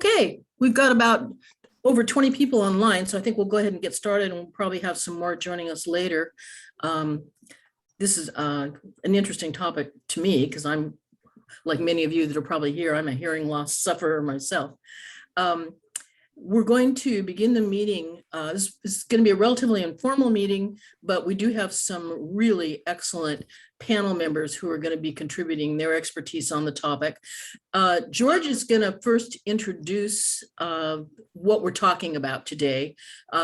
Okay, we've got about over 20 people online, so I think we'll go ahead and get started, and we'll probably have some more joining us later. This is an interesting topic to me because I'm, like many of you that are probably here, I'm a hearing loss sufferer myself. We're going to begin the meeting. This is going to be a relatively informal meeting, but we do have some really excellent panel members who are going to be contributing their expertise on the topic. George is going to first introduce what we're talking about today.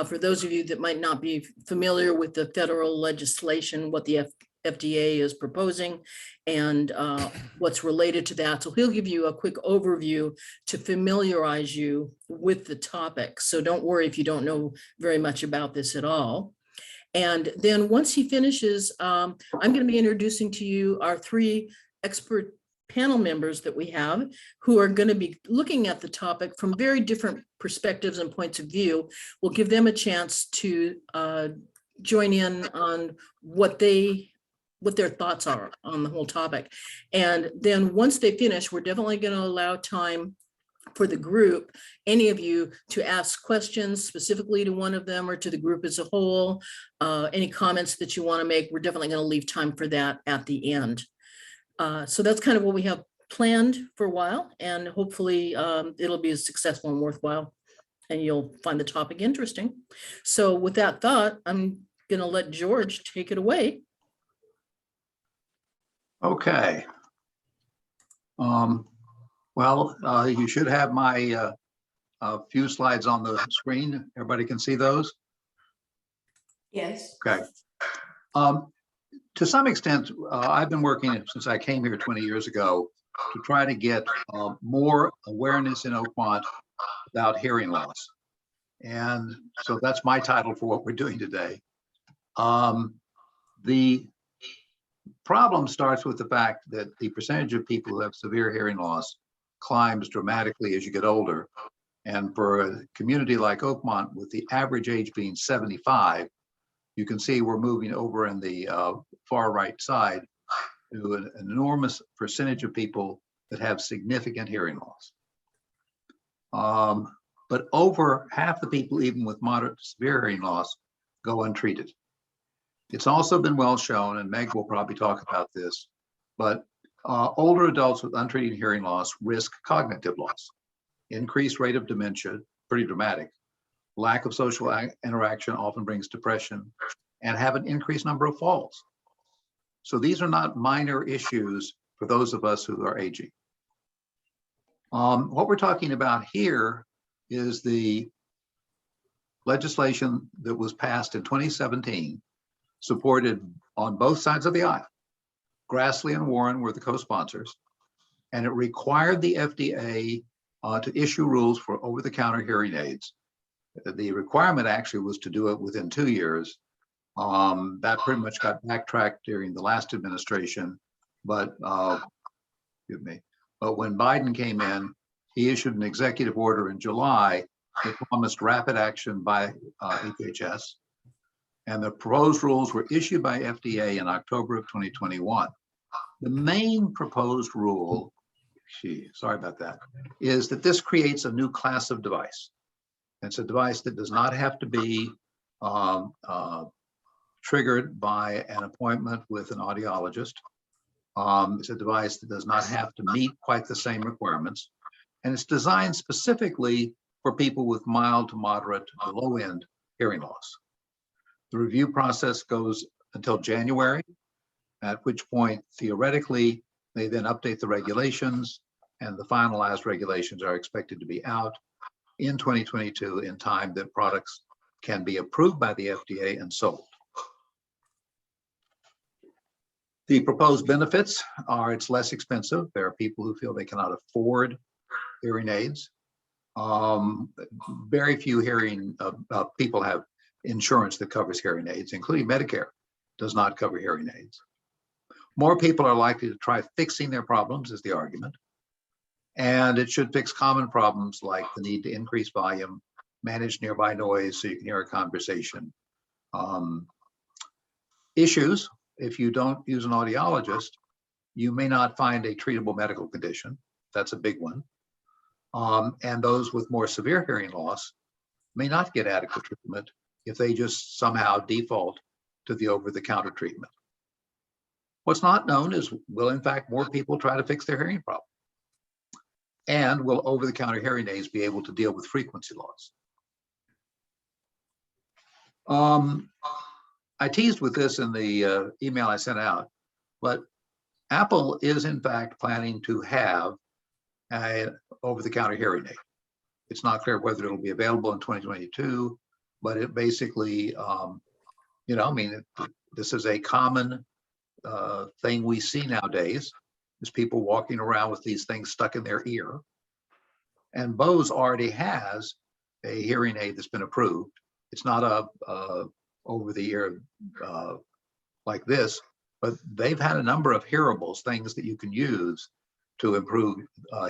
For those of you that might not be familiar with the federal legislation, what the FDA is proposing and what's related to that. So he'll give you a quick overview to familiarize you with the topic. So don't worry if you don't know very much about this at all. And then once he finishes, I'm going to be introducing to you our three expert panel members that we have who are going to be looking at the topic from very different perspectives and points of view. We'll give them a chance to join in on what their thoughts are on the whole topic. And then once they finish, we're definitely going to allow time for the group, any of you, to ask questions specifically to one of them or to the group as a whole. Any comments that you want to make, we're definitely going to leave time for that at the end. So that's kind of what we have planned for a while, and hopefully it'll be as successful and worthwhile, and you'll find the topic interesting. So with that thought, I'm going to let George take it away. Okay. You should have my few slides on the screen. Everybody can see those? Yes. Okay. To some extent, I've been working since I came here 20 years ago to try to get more awareness in Oakmont about hearing loss. And so that's my title for what we're doing today. The problem starts with the fact that the percentage of people who have severe hearing loss climbs dramatically as you get older. And for a community like Oakmont, with the average age being 75, you can see we're moving over in the far right side to an enormous percentage of people that have significant hearing loss. But over half the people, even with moderate to severe hearing loss, go untreated. It's also been well shown, and Meg will probably talk about this, but older adults with untreated hearing loss risk cognitive loss, increased rate of dementia, pretty dramatic, lack of social interaction often brings depression, and have an increased number of falls. So these are not minor issues for those of us who are aging. What we're talking about here is the legislation that was passed in 2017, supported on both sides of the aisle. Grassley and Warren were the co-sponsors, and it required the FDA to issue rules for over-the-counter hearing aids. The requirement actually was to do it within 2 years. That pretty much got backtracked during the last administration, but when Biden came in, he issued an executive order in July that promised rapid action by HHS. And the proposed rules were issued by FDA in October of 2021. The main proposed rule, sorry about that, is that this creates a new class of device. It's a device that does not have to be triggered by an appointment with an audiologist. It's a device that does not have to meet quite the same requirements. And it's designed specifically for people with mild to moderate to low-end hearing loss. The review process goes until January, at which point, theoretically, they then update the regulations, and the finalized regulations are expected to be out in 2022 in time that products can be approved by the FDA and sold. The proposed benefits are it's less expensive. There are people who feel they cannot afford hearing aids. Very few people have insurance that covers hearing aids, including Medicare does not cover hearing aids. More people are likely to try fixing their problems, is the argument. And it should fix common problems like the need to increase volume, manage nearby noise so you can hear a conversation. Issues, if you don't use an audiologist, you may not find a treatable medical condition. That's a big one. And those with more severe hearing loss may not get adequate treatment if they just somehow default to the over-the-counter treatment. What's not known is, will in fact more people try to fix their hearing problem? And will over-the-counter hearing aids be able to deal with frequency loss? I teased with this in the email I sent out, but Apple is in fact planning to have an over-the-counter hearing aid. It's not clear whether it'll be available in 2022, but it basically, this is a common thing we see nowadays, is people walking around with these things stuck in their ear. And Bose already has a hearing aid that's been approved. It's not a over the ear like this, but they've had a number of hearables, things that you can use to improve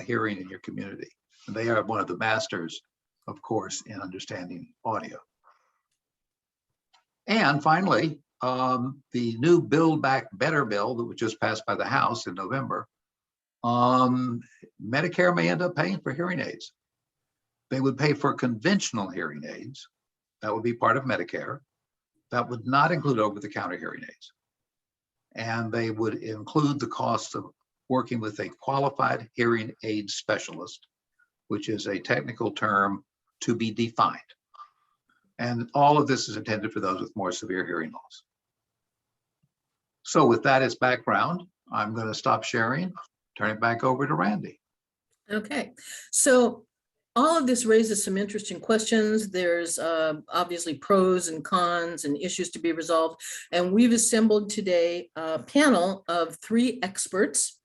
hearing in your community. And they are one of the masters, of course, in understanding audio. And finally, the new Build Back Better bill that was just passed by the House in November, Medicare may end up paying for hearing aids. They would pay for conventional hearing aids. That would be part of Medicare. That would not include over-the-counter hearing aids. And they would include the cost of working with a qualified hearing aid specialist, which is a technical term to be defined. And all of this is intended for those with more severe hearing loss. So with that as background, I'm going to stop sharing, turn it back over to Randy. Okay, so all of this raises some interesting questions. There's obviously pros and cons and issues to be resolved. And we've assembled today a panel of 3 experts,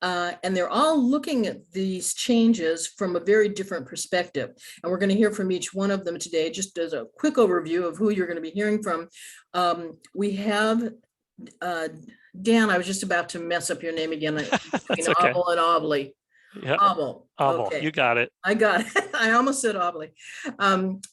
and they're all looking at these changes from a very different perspective. And we're going to hear from each one of them today. Just as a quick overview of who you're going to be hearing from, we have Dan, I was just about to mess up your name again. Between okay. Hubbell and Obley. Yeah. Hubbell. Okay. You got it. I got it. I almost said Obley.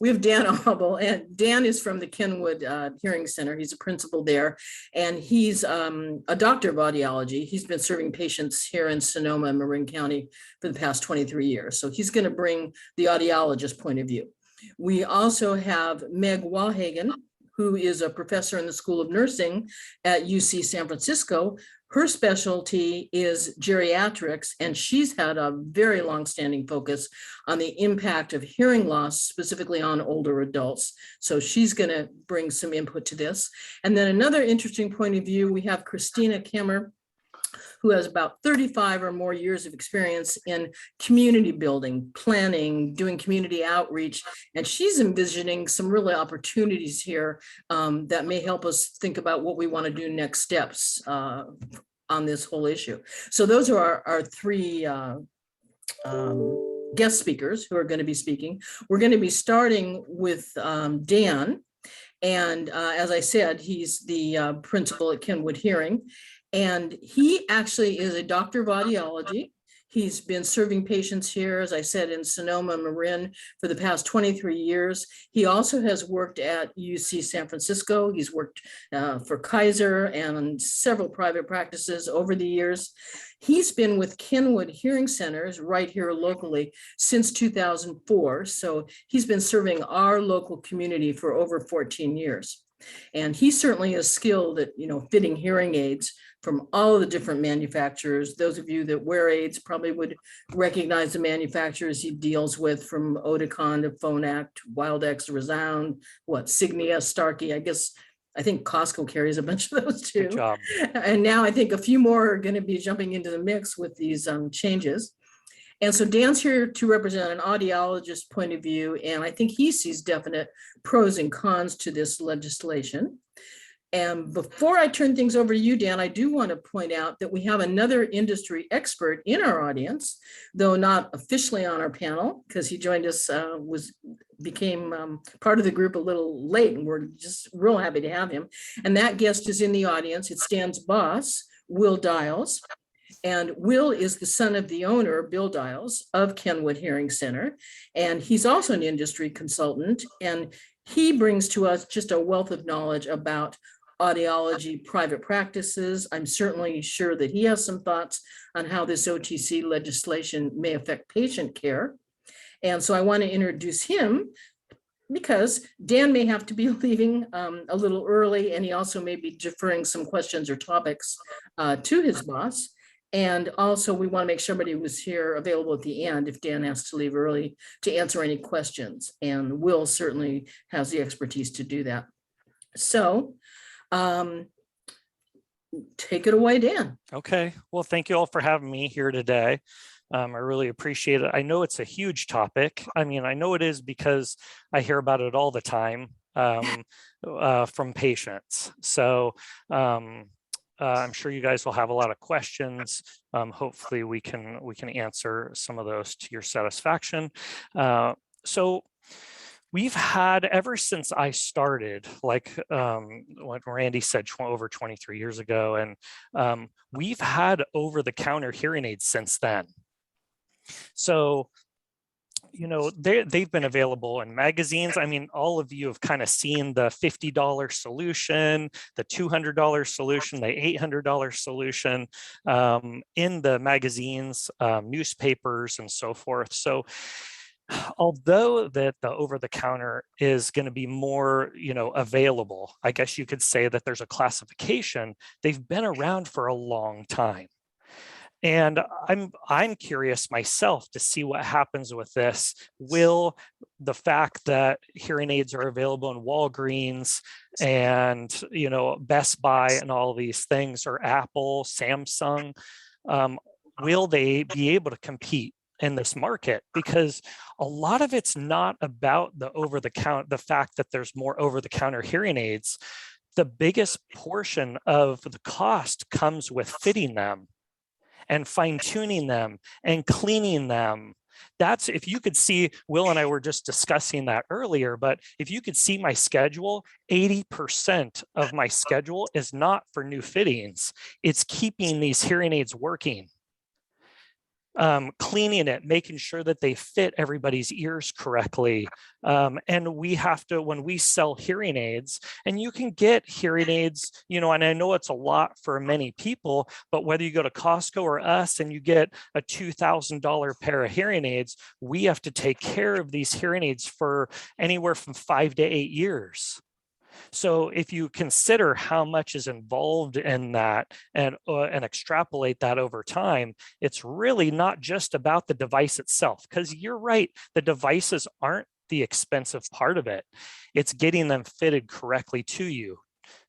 We have Dan Hubbell, and Dan is from the Kenwood Hearing Center. He's a principal there, and he's a doctor of audiology. He's been serving patients here in Sonoma and Marin County for the past 23 years. So he's going to bring the audiologist point of view. We also have Meg Walhagen, who is a professor in the School of Nursing at UC San Francisco. Her specialty is geriatrics, and she's had a very long-standing focus on the impact of hearing loss, specifically on older adults. So she's going to bring some input to this. And then another interesting point of view, we have Christina Kimmer, who has about 35 or more years of experience in community building, planning, doing community outreach. And she's envisioning some really opportunities here that may help us think about what we want to do next steps on this whole issue. So those are our 3 guest speakers who are going to be speaking. We're going to be starting with Dan. And as I said, he's the principal at Kenwood Hearing. And he actually is a doctor of audiology. He's been serving patients here, as I said, in Sonoma, Marin for the past 23 years. He also has worked at UC San Francisco. He's worked for Kaiser and several private practices over the years. He's been with Kenwood Hearing Centers right here locally since 2004. So he's been serving our local community for over 14 years. And he certainly is skilled at, fitting hearing aids from all of the different manufacturers. Those of you that wear aids probably would recognize the manufacturers he deals with, from Oticon to Phonak, Wildex, Resound, Signia, Starkey. I think Costco carries a bunch of those too. Good job. And now I think a few more are going to be jumping into the mix with these changes. And so Dan's here to represent an audiologist point of view, and I think he sees definite pros and cons to this legislation. And before I turn things over to you, Dan, I do want to point out that we have another industry expert in our audience, though not officially on our panel, because he joined us, became part of the group a little late, and we're just real happy to have him. And that guest is in the audience. It's Dan's boss, Will Dials. And Will is the son of the owner, Bill Dials, of Kenwood Hearing Center. And he's also an industry consultant. And he brings to us just a wealth of knowledge about audiology private practices. I'm certainly sure that he has some thoughts on how this OTC legislation may affect patient care. And so I want to introduce him because Dan may have to be leaving a little early, and he also may be deferring some questions or topics to his boss. And also we want to make sure somebody was here available at the end if Dan has to leave early to answer any questions. And Will certainly has the expertise to do that. So take it away, Dan. Okay, well, thank you all for having me here today. I really appreciate it. I know it's a huge topic. I mean, I know it is because I hear about it all the time from patients. So I'm sure you guys will have a lot of questions. Hopefully we can answer some of those to your satisfaction. So we've had, ever since I started, like what Randy said, over 23 years ago, and we've had over-the-counter hearing aids since then. So, you know, they've been available in magazines. I mean, all of you have kind of seen the $50 solution, the $200 solution, the $800 solution in the magazines, newspapers, and so forth. So although that the over-the-counter is going to be more, you know, available, I guess you could say that there's a classification. They've been around for a long time. And I'm curious myself to see what happens with this. Will the fact that hearing aids are available in Walgreens and, you know, Best Buy and all these things, or Apple, Samsung, will they be able to compete in this market? Because a lot of it's not about the over-the-counter, the fact that there's more over-the-counter hearing aids. The biggest portion of the cost comes with fitting them and fine-tuning them and cleaning them. That's, if you could see, Will and I were just discussing that earlier, but if you could see my schedule, 80% of my schedule is not for new fittings. It's keeping these hearing aids working. Cleaning it, making sure that they fit everybody's ears correctly. And we have to, when we sell hearing aids, and you can get hearing aids, you know, and I know it's a lot for many people, but whether you go to Costco or us and you get a $2,000 pair of hearing aids, we have to take care of these hearing aids for anywhere from 5 to 8 years. So if you consider how much is involved in that and extrapolate that over time, it's really not just about the device itself, because you're right, the devices aren't the expensive part of it. It's getting them fitted correctly to you,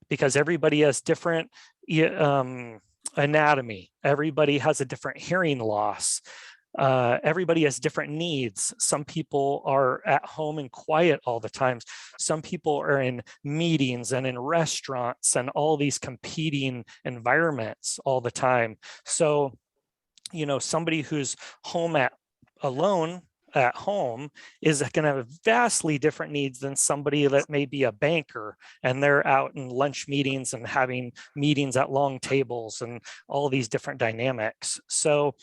because everybody has different anatomy. Everybody has a different hearing loss. Everybody has different needs. Some people are at home and quiet all the time. Some people are in meetings and in restaurants and all these competing environments all the time. So, you know, somebody who's alone at home is going to have vastly different needs than somebody that may be a banker and they're out in lunch meetings and having meetings at long tables and all these different dynamics. So,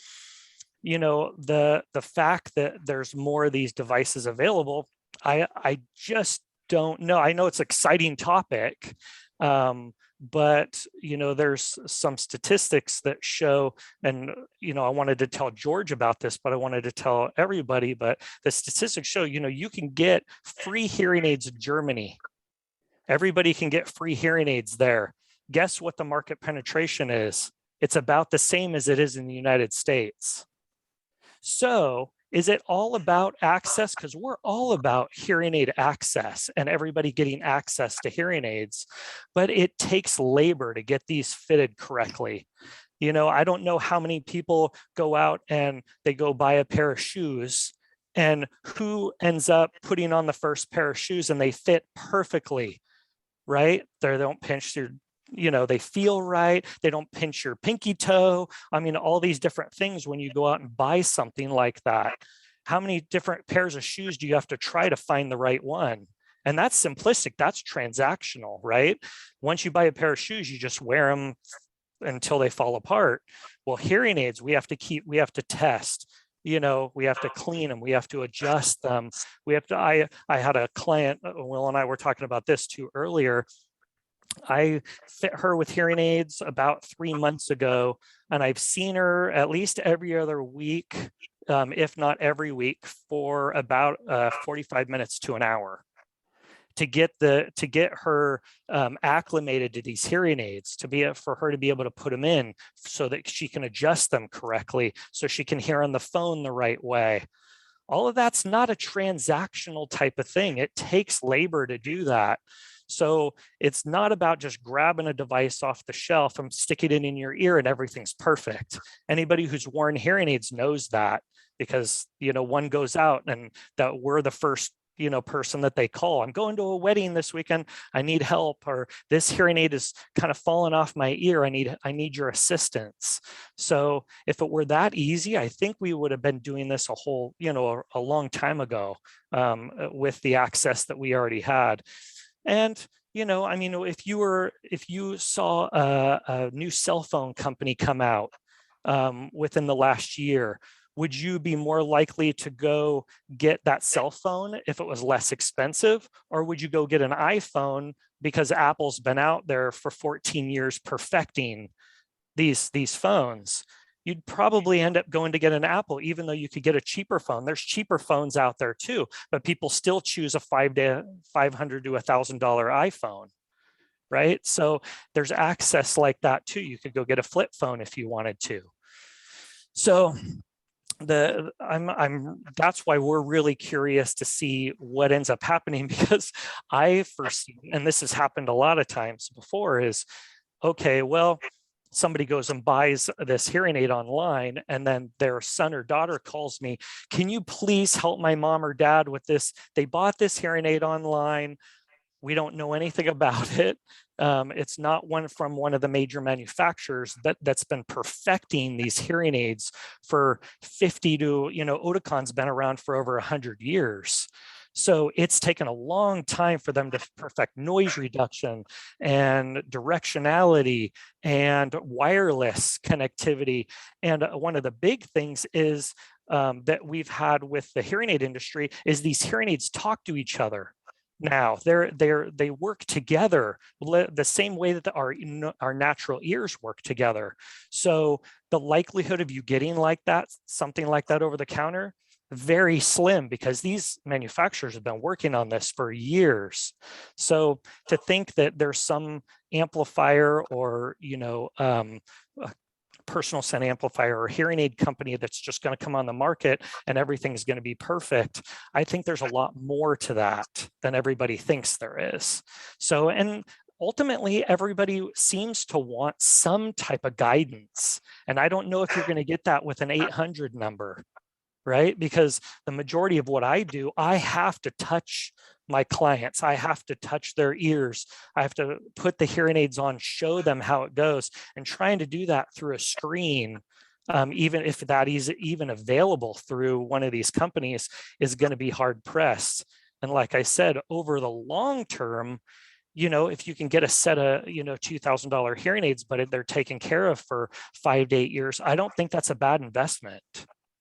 you know, the fact that there's more of these devices available, I just don't know. I know it's an exciting topic, but, you know, there's some statistics that show, and, you know, I wanted to tell George about this, but I wanted to tell everybody, but the statistics show, you know, you can get free hearing aids in Germany. Everybody can get free hearing aids there. Guess what the market penetration is? It's about the same as it is in the United States. So is it all about access? Because we're all about hearing aid access and everybody getting access to hearing aids, but it takes labor to get these fitted correctly. You know, I don't know how many people go out and they go buy a pair of shoes, and who ends up putting on the first pair of shoes and they fit perfectly, right? They don't pinch your, you know, they feel right. They don't pinch your pinky toe. I mean, all these different things when you go out and buy something like that. How many different pairs of shoes do you have to try to find the right one? And that's simplistic. That's transactional, right? Once you buy a pair of shoes, you just wear them until they fall apart. Well, hearing aids, we have to test. You know, we have to clean them. We have to adjust them. We have to, I had a client, Will and I were talking about this too earlier. I fit her with hearing aids about 3 months ago, and I've seen her at least every other week, if not every week, for about 45 minutes to an hour to get her acclimated to these hearing aids, for her to be able to put them in so that she can adjust them correctly, so she can hear on the phone the right way. All of that's not a transactional type of thing. It takes labor to do that. So it's not about just grabbing a device off the shelf and sticking it in your ear and everything's perfect. Anybody who's worn hearing aids knows that, because, one goes out and that we're the first person that they call. I'm going to a wedding this weekend. I need help, or this hearing aid is kind of falling off my ear. I need your assistance. So if it were that easy, I think we would have been doing this a long time ago, with the access that we already had. And if you saw a new cell phone company come out within the last year, would you be more likely to go get that cell phone if it was less expensive? Or would you go get an iPhone because Apple's been out there for 14 years perfecting these phones? You'd probably end up going to get an Apple, even though you could get a cheaper phone. There's cheaper phones out there too, but people still choose a $500 to $1,000 iPhone, right? So there's access like that too. You could go get a flip phone if you wanted to. So that's why we're really curious to see what ends up happening, because I foresee, and this has happened a lot of times before, is okay, well, somebody goes and buys this hearing aid online, and then their son or daughter calls me, can you please help my mom or dad with this? They bought this hearing aid online. We don't know anything about it. It's not one from one of the major manufacturers that's been perfecting these hearing aids for 50 to, Oticon's been around for over 100 years. So it's taken a long time for them to perfect noise reduction and directionality and wireless connectivity. And one of the big things is that we've had with the hearing aid industry is these hearing aids talk to each other. Now they work together the same way that our natural ears work together. So the likelihood of you getting something like that over the counter, very slim, because these manufacturers have been working on this for years. So to think that there's some amplifier or personal sound amplifier or hearing aid company that's just going to come on the market and everything's going to be perfect, I think there's a lot more to that than everybody thinks there is. So, and ultimately everybody seems to want some type of guidance, and I don't know if you're going to get that with an 800 number, right? Because the majority of what I do, I have to touch my clients. I have to touch their ears. I have to put the hearing aids on, show them how it goes, and trying to do that through a screen, even if that is even available through one of these companies, is going to be hard pressed. And like I said, over the long term, if you can get a set of, $2,000 hearing aids, but they're taken care of for 5 to 8 years, I don't think that's a bad investment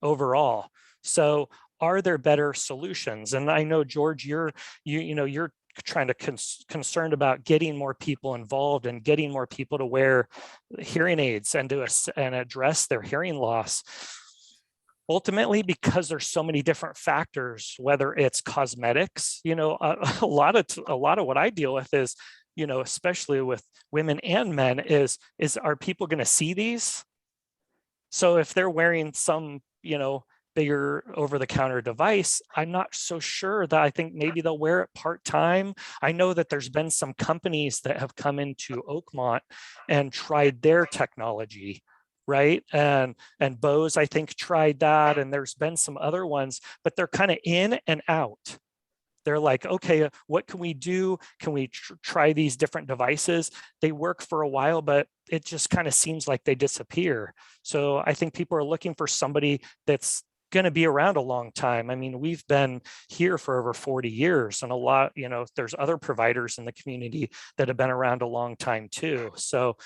overall. So are there better solutions? And I know, George, you're trying to concerned about getting more people involved and getting more people to wear hearing aids and address their hearing loss. Ultimately, because there's so many different factors, whether it's cosmetics, a lot of what I deal with is, especially with women and men, is are people going to see these? So if they're wearing some, bigger over-the-counter device, I'm not so sure that I think maybe they'll wear it part-time. I know that there's been some companies that have come into Oakmont and tried their technology, right? And Bose, I think, tried that, and there's been some other ones, but they're kind of in and out. They're like, okay, what can we do? Can we try these different devices? They work for a while, but it just kind of seems like they disappear. So I think people are looking for somebody that's going to be around a long time. I mean, we've been here for over 40 years, and a lot, there's other providers in the community that have been around a long time too. So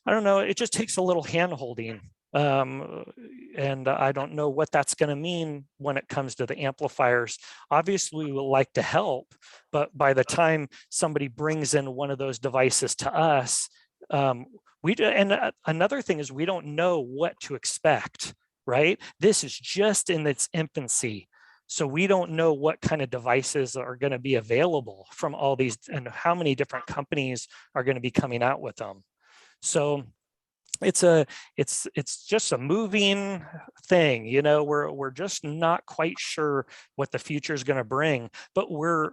I don't know, it just takes a little hand holding And I don't know what that's going to mean when it comes to the amplifiers. Obviously, we would like to help, but by the time somebody brings in one of those devices to us, another thing is we don't know what to expect, right? This is just in its infancy. So we don't know what kind of devices are going to be available from all these and how many different companies are going to be coming out with them. So it's just a moving thing, you know. We're just not quite sure what the future is going to bring, but we're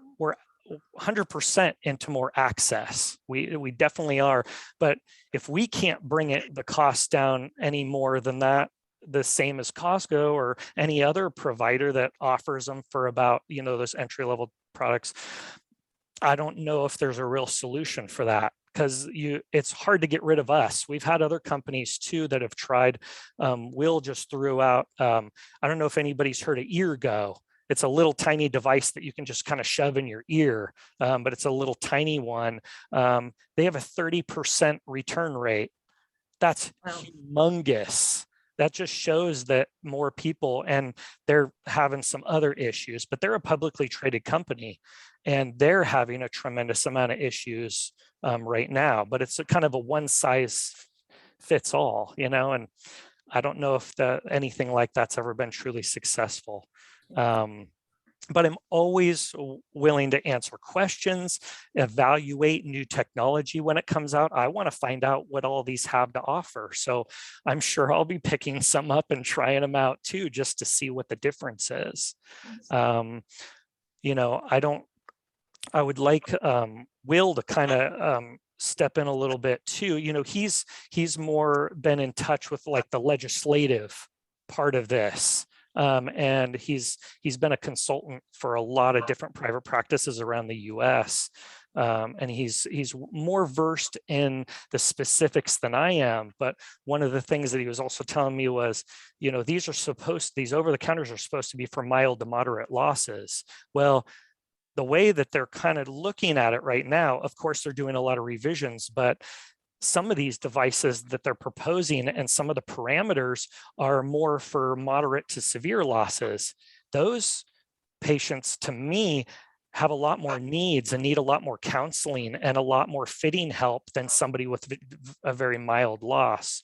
100% into more access. We definitely are. But if we can't bring the cost down any more than that, the same as Costco or any other provider that offers them for about, you know, those entry-level products, I don't know if there's a real solution for that, because it's hard to get rid of us. We've had other companies too that have tried. Will just threw out, I don't know if anybody's heard of EarGo. It's a little tiny device that you can just kind of shove in your ear, but it's a little tiny one. They have a 30% return rate. That's humongous. That just shows that more people, and they're having some other issues, but they're a publicly traded company and they're having a tremendous amount of issues right now, but it's a kind of a one size fits all, you know, and I don't know if anything like that's ever been truly successful. But I'm always willing to answer questions, evaluate new technology when it comes out. I want to find out what all these have to offer. So I'm sure I'll be picking some up and trying them out too, just to see what the difference is. You know, I would like Will to kind of step in a little bit too. You know, he's more been in touch with like the legislative part of this. And he's been a consultant for a lot of different private practices around the US. And he's more versed in the specifics than I am. But one of the things that he was also telling me was, you know, these over-the-counters are supposed to be for mild to moderate losses. Well, the way that they're kind of looking at it right now, of course, they're doing a lot of revisions, but some of these devices that they're proposing and some of the parameters are more for moderate to severe losses. Those patients, to me, have a lot more needs and need a lot more counseling and a lot more fitting help than somebody with a very mild loss.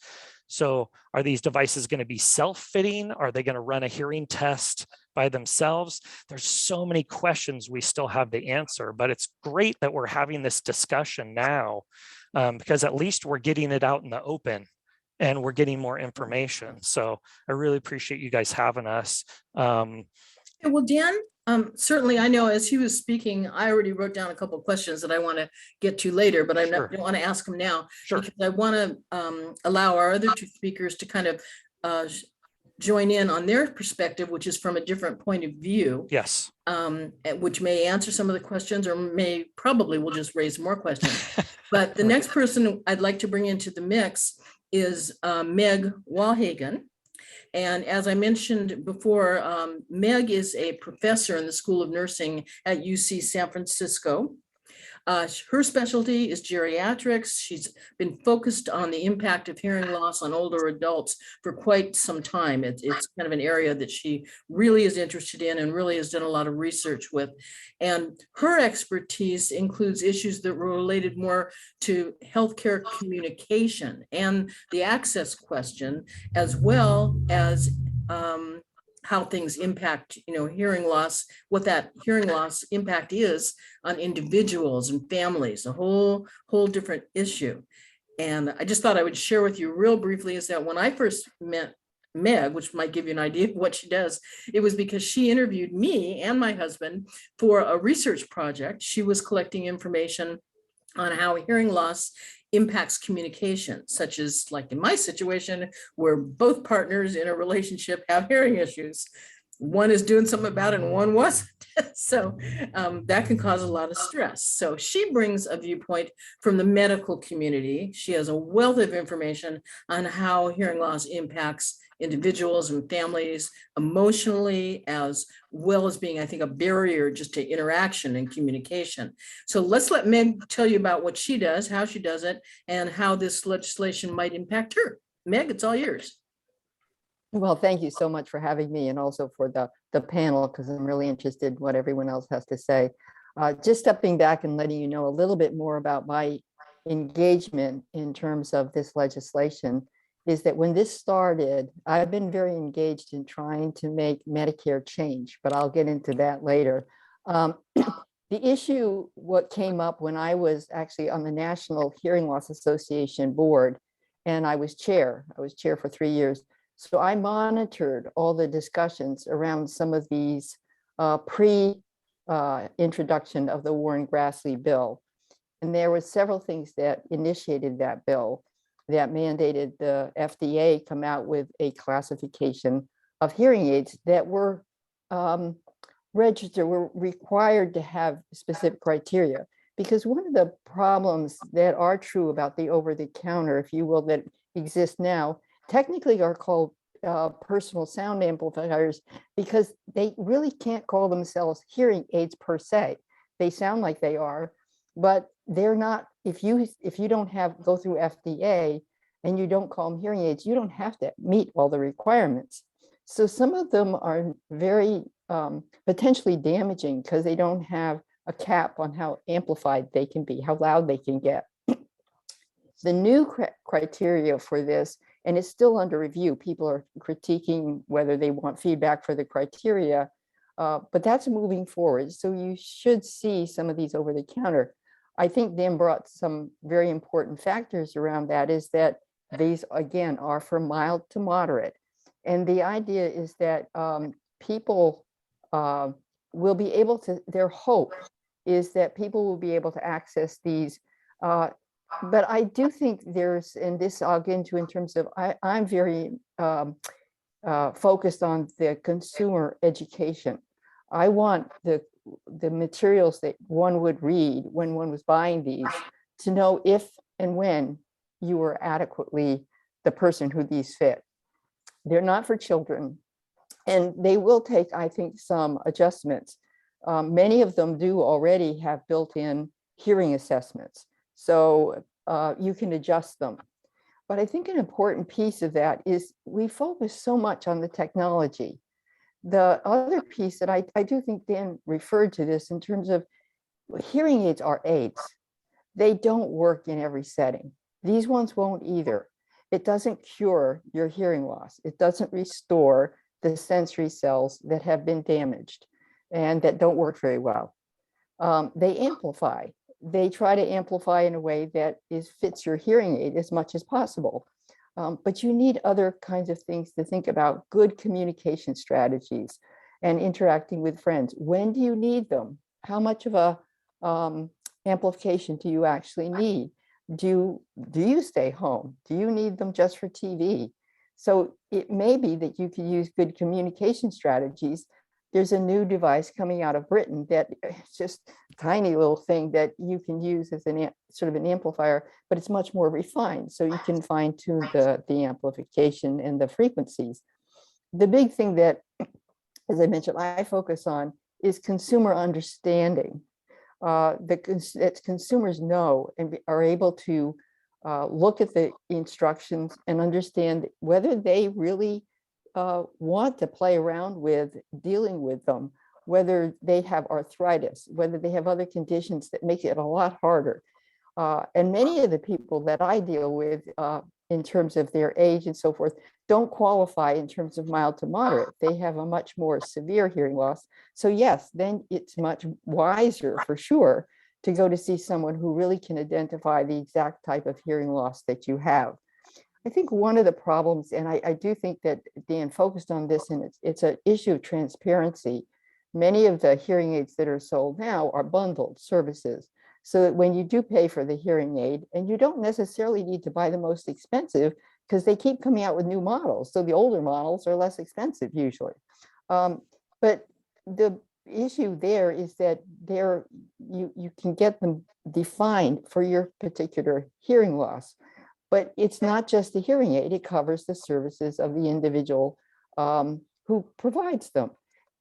So are these devices going to be self-fitting? Are they going to run a hearing test by themselves? There's so many questions we still have to answer, but it's great that we're having this discussion now, because at least we're getting it out in the open and we're getting more information. So I really appreciate you guys having us. Well, Dan, certainly I know as he was speaking, I already wrote down a couple of questions that I want to get to later, but I don't want to ask them now. Sure. Because I want to allow our other two speakers to kind of join in on their perspective, which is from a different point of view. Yes. Which may answer some of the questions or probably will just raise more questions. But the next person I'd like to bring into the mix is Meg Walhagen. And as I mentioned before, Meg is a professor in the School of Nursing at UC San Francisco. Her specialty is geriatrics. She's been focused on the impact of hearing loss on older adults for quite some time. It's kind of an area that she really is interested in and really has done a lot of research with. And her expertise includes issues that were related more to healthcare communication and the access question, as well as how things impact, hearing loss, what that hearing loss impact is on individuals and families, a whole different issue. And I just thought I would share with you real briefly is that when I first met Meg, which might give you an idea of what she does, it was because she interviewed me and my husband for a research project. She was collecting information on how hearing loss impacts communication, such as like in my situation, where both partners in a relationship have hearing issues. One is doing something about it and one wasn't. So that can cause a lot of stress. So she brings a viewpoint from the medical community. She has a wealth of information on how hearing loss impacts individuals and families emotionally, as well as being, I think, a barrier just to interaction and communication. So let's let Meg tell you about what she does, how she does it, and how this legislation might impact her. Meg, it's all yours. Well, thank you so much for having me and also for the panel, because I'm really interested in what everyone else has to say. Just stepping back and letting you know a little bit more about my engagement in terms of this legislation is that when this started, I've been very engaged in trying to make Medicare change, but I'll get into that later. The issue, what came up when I was actually on the National Hearing Loss Association board, and I was chair for 3 years. So I monitored all the discussions around some of these pre-introduction of the Warren-Grassley bill. And there were several things that initiated that bill that mandated the FDA come out with a classification of hearing aids that were registered, were required to have specific criteria. Because one of the problems that are true about the over-the-counter, if you will, that exist now, technically are called personal sound amplifiers, because they really can't call themselves hearing aids per se. They sound like they are, but they're not. If you don't go through FDA and you don't call them hearing aids, you don't have to meet all the requirements. So some of them are very potentially damaging because they don't have a cap on how amplified they can be, how loud they can get. The new criteria for this, and it's still under review, people are critiquing whether they want feedback for the criteria, but that's moving forward. So you should see some of these over the counter. I think Dan brought some very important factors around that, is that these, again, are for mild to moderate. And the idea is that people will be able to, their hope is that people will be able to access these. But I do think there's, and this I'll get into in terms of, I'm very focused on the consumer education. I want the materials that one would read when one was buying these to know if and when you were adequately the person who these fit. They're not for children, and they will take, I think, some adjustments. Many of them do already have built-in hearing assessments, so you can adjust them. But I think an important piece of that is we focus so much on the technology. The other piece that I do think Dan referred to this in terms of hearing aids are aids. They don't work in every setting. These ones won't either. It doesn't cure your hearing loss. It doesn't restore the sensory cells that have been damaged and that don't work very well. They amplify. They try to amplify in a way that fits your hearing aid as much as possible. But you need other kinds of things to think about, good communication strategies and interacting with friends. When do you need them? How much of a amplification do you actually need? Do you stay home? Do you need them just for TV? So it may be that you can use good communication strategies. There's a new device coming out of Britain that it's just a tiny little thing that you can use as an sort of an amplifier, but it's much more refined. So you can fine tune the amplification and the frequencies. The big thing that, as I mentioned, I focus on is consumer understanding. That consumers know and are able to look at the instructions and understand whether they really want to play around with dealing with them, whether they have arthritis, whether they have other conditions that make it a lot harder. And many of the people that I deal with in terms of their age and so forth don't qualify in terms of mild to moderate. They have a much more severe hearing loss. So yes, then it's much wiser for sure to go to see someone who really can identify the exact type of hearing loss that you have. I think one of the problems, and I do think that Dan focused on this, and it's an issue of transparency. Many of the hearing aids that are sold now are bundled services. So that when you do pay for the hearing aid, and you don't necessarily need to buy the most expensive because they keep coming out with new models. So the older models are less expensive usually. But the issue there is that you can get them defined for your particular hearing loss. But it's not just the hearing aid, it covers the services of the individual who provides them.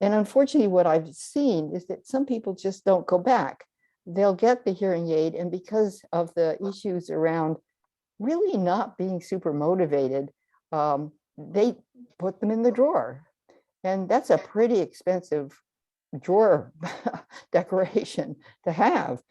And unfortunately, what I've seen is that some people just don't go back. They'll get the hearing aid, and because of the issues around really not being super motivated, they put them in the drawer. And that's a pretty expensive drawer decoration to have.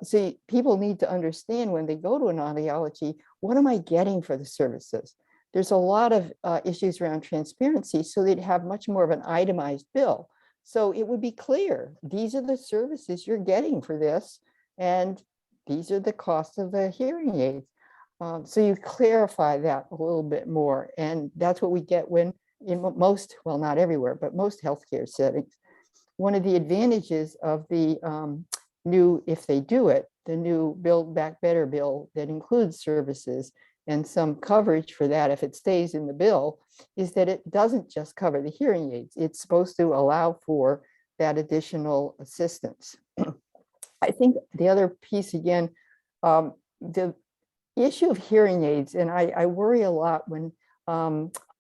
See, people need to understand when they go to an audiology, what am I getting for the services? There's a lot of issues around transparency, so they'd have much more of an itemized bill. So it would be clear, these are the services you're getting for this, and these are the costs of the hearing aids. So you clarify that a little bit more. And that's what we get when in most, well, not everywhere, but most healthcare settings. One of the advantages of the new, if they do it, the new Build Back Better bill that includes services and some coverage for that, if it stays in the bill, is that it doesn't just cover the hearing aids. It's supposed to allow for that additional assistance. I think the other piece again, the issue of hearing aids, and I worry a lot when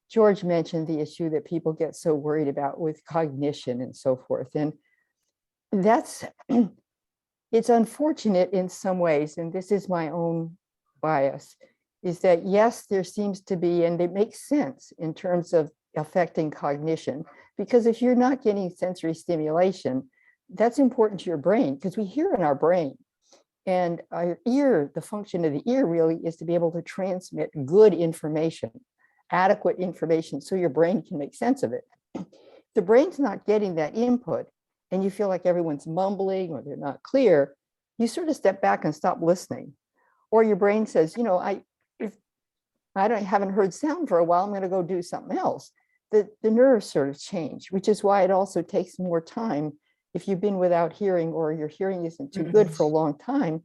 George mentioned the issue that people get so worried about with cognition and so forth. And that's, it's unfortunate in some ways, and this is my own bias, is that yes, there seems to be, and it makes sense in terms of affecting cognition, because if you're not getting sensory stimulation, that's important to your brain, because we hear in our brain. And our ear, the function of the ear really is to be able to transmit good information, adequate information, so your brain can make sense of it. If the brain's not getting that input and you feel like everyone's mumbling or they're not clear, you sort of step back and stop listening. Or your brain says, you know, if I haven't heard sound for a while, I'm going to go do something else. The nerves sort of change, which is why it also takes more time. If you've been without hearing or your hearing isn't too good for a long time,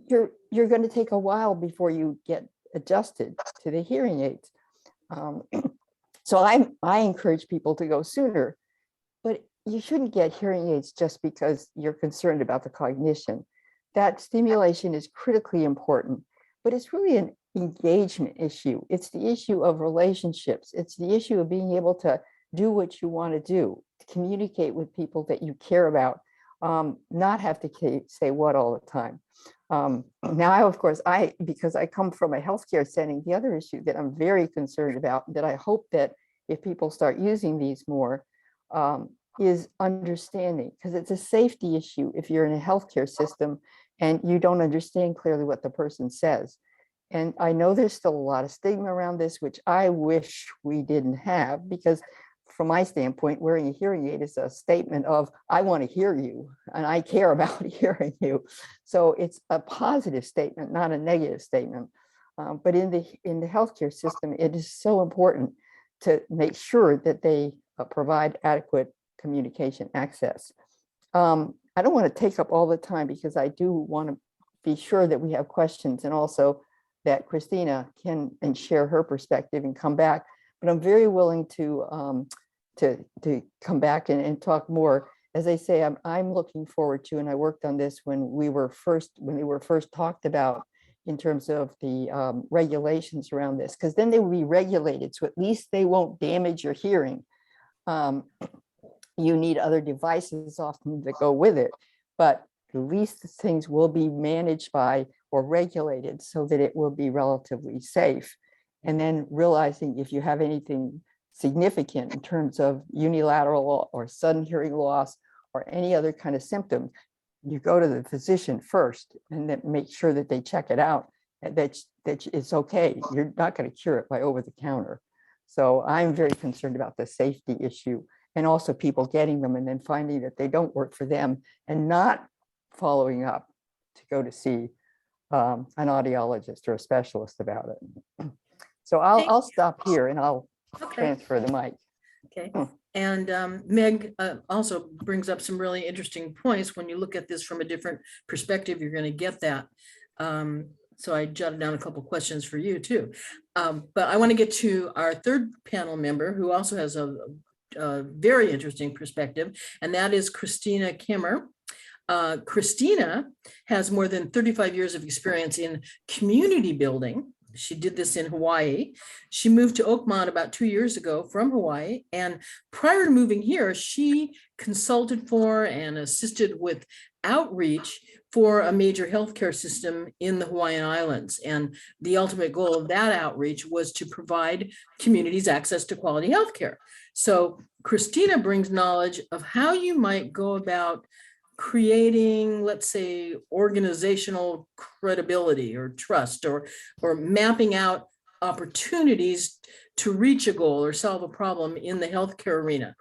you're going to take a while before you get adjusted to the hearing aids. So I encourage people to go sooner, but you shouldn't get hearing aids just because you're concerned about the cognition. That stimulation is critically important, but it's really an engagement issue. It's the issue of relationships. It's the issue of being able to do what you want to do, to communicate with people that you care about, not have to say what all the time. Now, of course, because I come from a healthcare setting, the other issue that I'm very concerned about, that I hope that if people start using these more, is understanding, because it's a safety issue if you're in a healthcare system and you don't understand clearly what the person says. And I know there's still a lot of stigma around this, which I wish we didn't have, because from my standpoint, wearing a hearing aid is a statement of, I want to hear you and I care about hearing you. So it's a positive statement, not a negative statement. But in the healthcare system, it is so important to make sure that they provide adequate communication access. I don't want to take up all the time, because I do want to be sure that we have questions, and also that Christina can share her perspective and come back. But I'm very willing to come back and talk more. As I say, I'm looking forward to, and I worked on this when they were first talked about in terms of the regulations around this, because then they will be regulated, so at least they won't damage your hearing. You need other devices often that go with it, but at least the things will be managed by or regulated so that it will be relatively safe. And then realizing if you have anything significant in terms of unilateral or sudden hearing loss or any other kind of symptom, you go to the physician first and then make sure that they check it out, and that it's okay. You're not going to cure it by over the counter. So I'm very concerned about the safety issue, and also people getting them and then finding that they don't work for them and not following up to go to see an audiologist or a specialist about it. So I'll stop here and I'll transfer the mic. Okay. And Meg also brings up some really interesting points. When you look at this from a different perspective, you're going to get that. So I jotted down a couple questions for you too. But I want to get to our third panel member, who also has a very interesting perspective, and that is Christina Kimmer. Christina has more than 35 years of experience in community building. She did this in Hawaii. She moved to Oakmont about 2 years ago from Hawaii. And prior to moving here, she consulted for and assisted with outreach for a major healthcare system in the Hawaiian Islands. And the ultimate goal of that outreach was to provide communities access to quality healthcare. So Christina brings knowledge of how you might go about creating, let's say, organizational credibility or trust, or mapping out opportunities to reach a goal or solve a problem in the healthcare arena.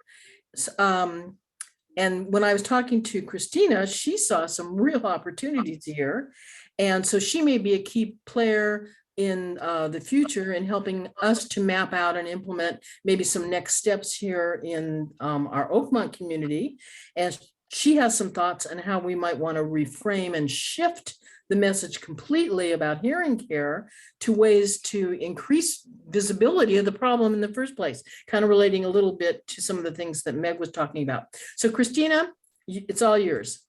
And when I was talking to Christina, she saw some real opportunities here. And so she may be a key player in the future in helping us to map out and implement maybe some next steps here in our Oakmont community. And she has some thoughts on how we might want to reframe and shift the message completely about hearing care to ways to increase visibility of the problem in the first place, kind of relating a little bit to some of the things that Meg was talking about. So Christina, it's all yours.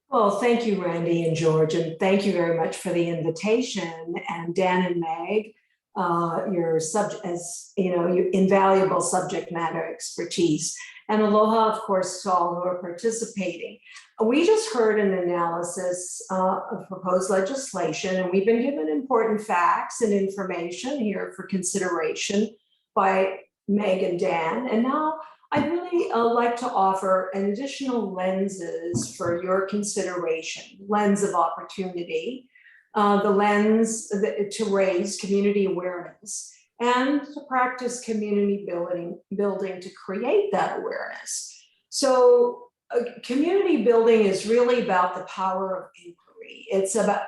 Well, thank you, Randy and George, and thank you very much for the invitation. And Dan and Meg, your your invaluable subject matter expertise. And aloha, of course, to all who are participating. We just heard an analysis of proposed legislation, and we've been given important facts and information here for consideration by Meg and Dan. And now I'd really like to offer an additional lenses for your consideration, lens of opportunity, the lens to raise community awareness and to practice community building to create that awareness. So community building is really about the power of inquiry.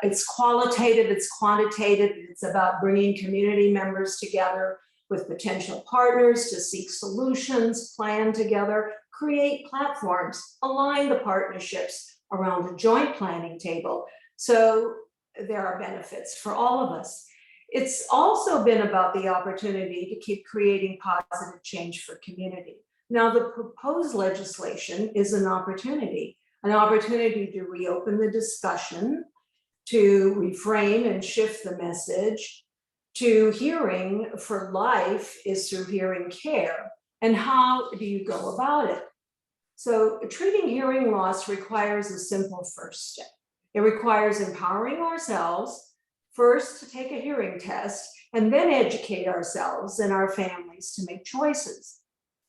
It's qualitative, it's quantitative, it's about bringing community members together with potential partners to seek solutions, plan together, create platforms, align the partnerships around a joint planning table. So there are benefits for all of us. It's also been about the opportunity to keep creating positive change for community. Now, the proposed legislation is an opportunity to reopen the discussion, to reframe and shift the message, to hearing for life is through hearing care. And how do you go about it? So treating hearing loss requires a simple first step. It requires empowering ourselves first to take a hearing test and then educate ourselves and our families to make choices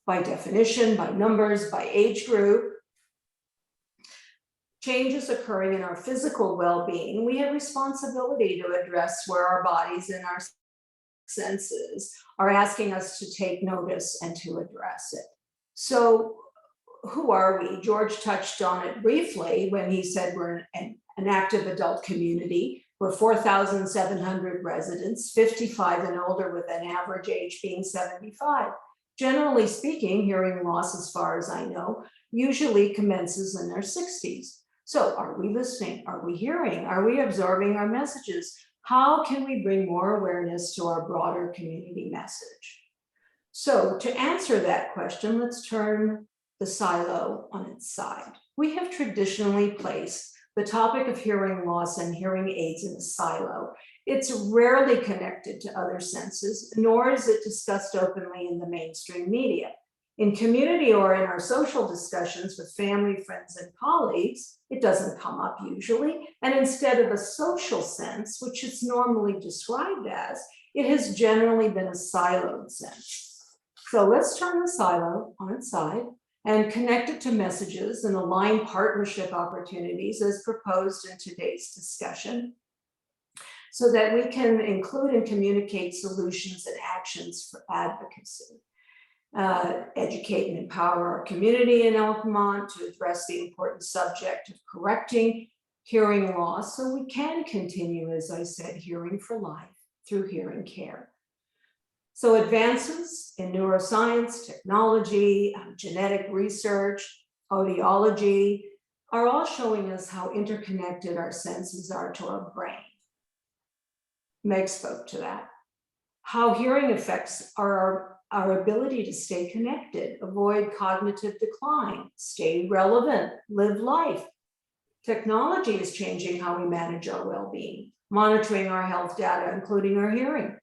by definition, by numbers, by age group. Changes occurring in our physical well-being, we have responsibility to address where our bodies and our senses are asking us to take notice and to address it. So who are we? George touched on it briefly when he said we're an active adult community. We're 4,700 residents, 55 and older, with an average age being 75. Generally speaking, hearing loss, as far as I know, usually commences in their 60s. So are we listening? Are we hearing? Are we absorbing our messages? How can we bring more awareness to our broader community message? So to answer that question, let's turn the silo on its side. We have traditionally placed the topic of hearing loss and hearing aids in a silo. It's rarely connected to other senses, nor is it discussed openly in the mainstream media. In community or in our social discussions with family, friends, and colleagues, it doesn't come up usually. And instead of a social sense, which it's normally described as, it has generally been a siloed sense. So let's turn the silo on its side and connect it to messages and align partnership opportunities as proposed in today's discussion, so that we can include and communicate solutions and actions for advocacy. Educate and empower our community in Oakmont to address the important subject of correcting hearing loss so we can continue, as I said, hearing for life through hearing care. So advances in neuroscience, technology, genetic research, audiology are all showing us how interconnected our senses are to our brain. Meg spoke to that. How hearing affects our ability to stay connected, avoid cognitive decline, stay relevant, live life. Technology is changing how we manage our well-being, monitoring our health data, including our hearing.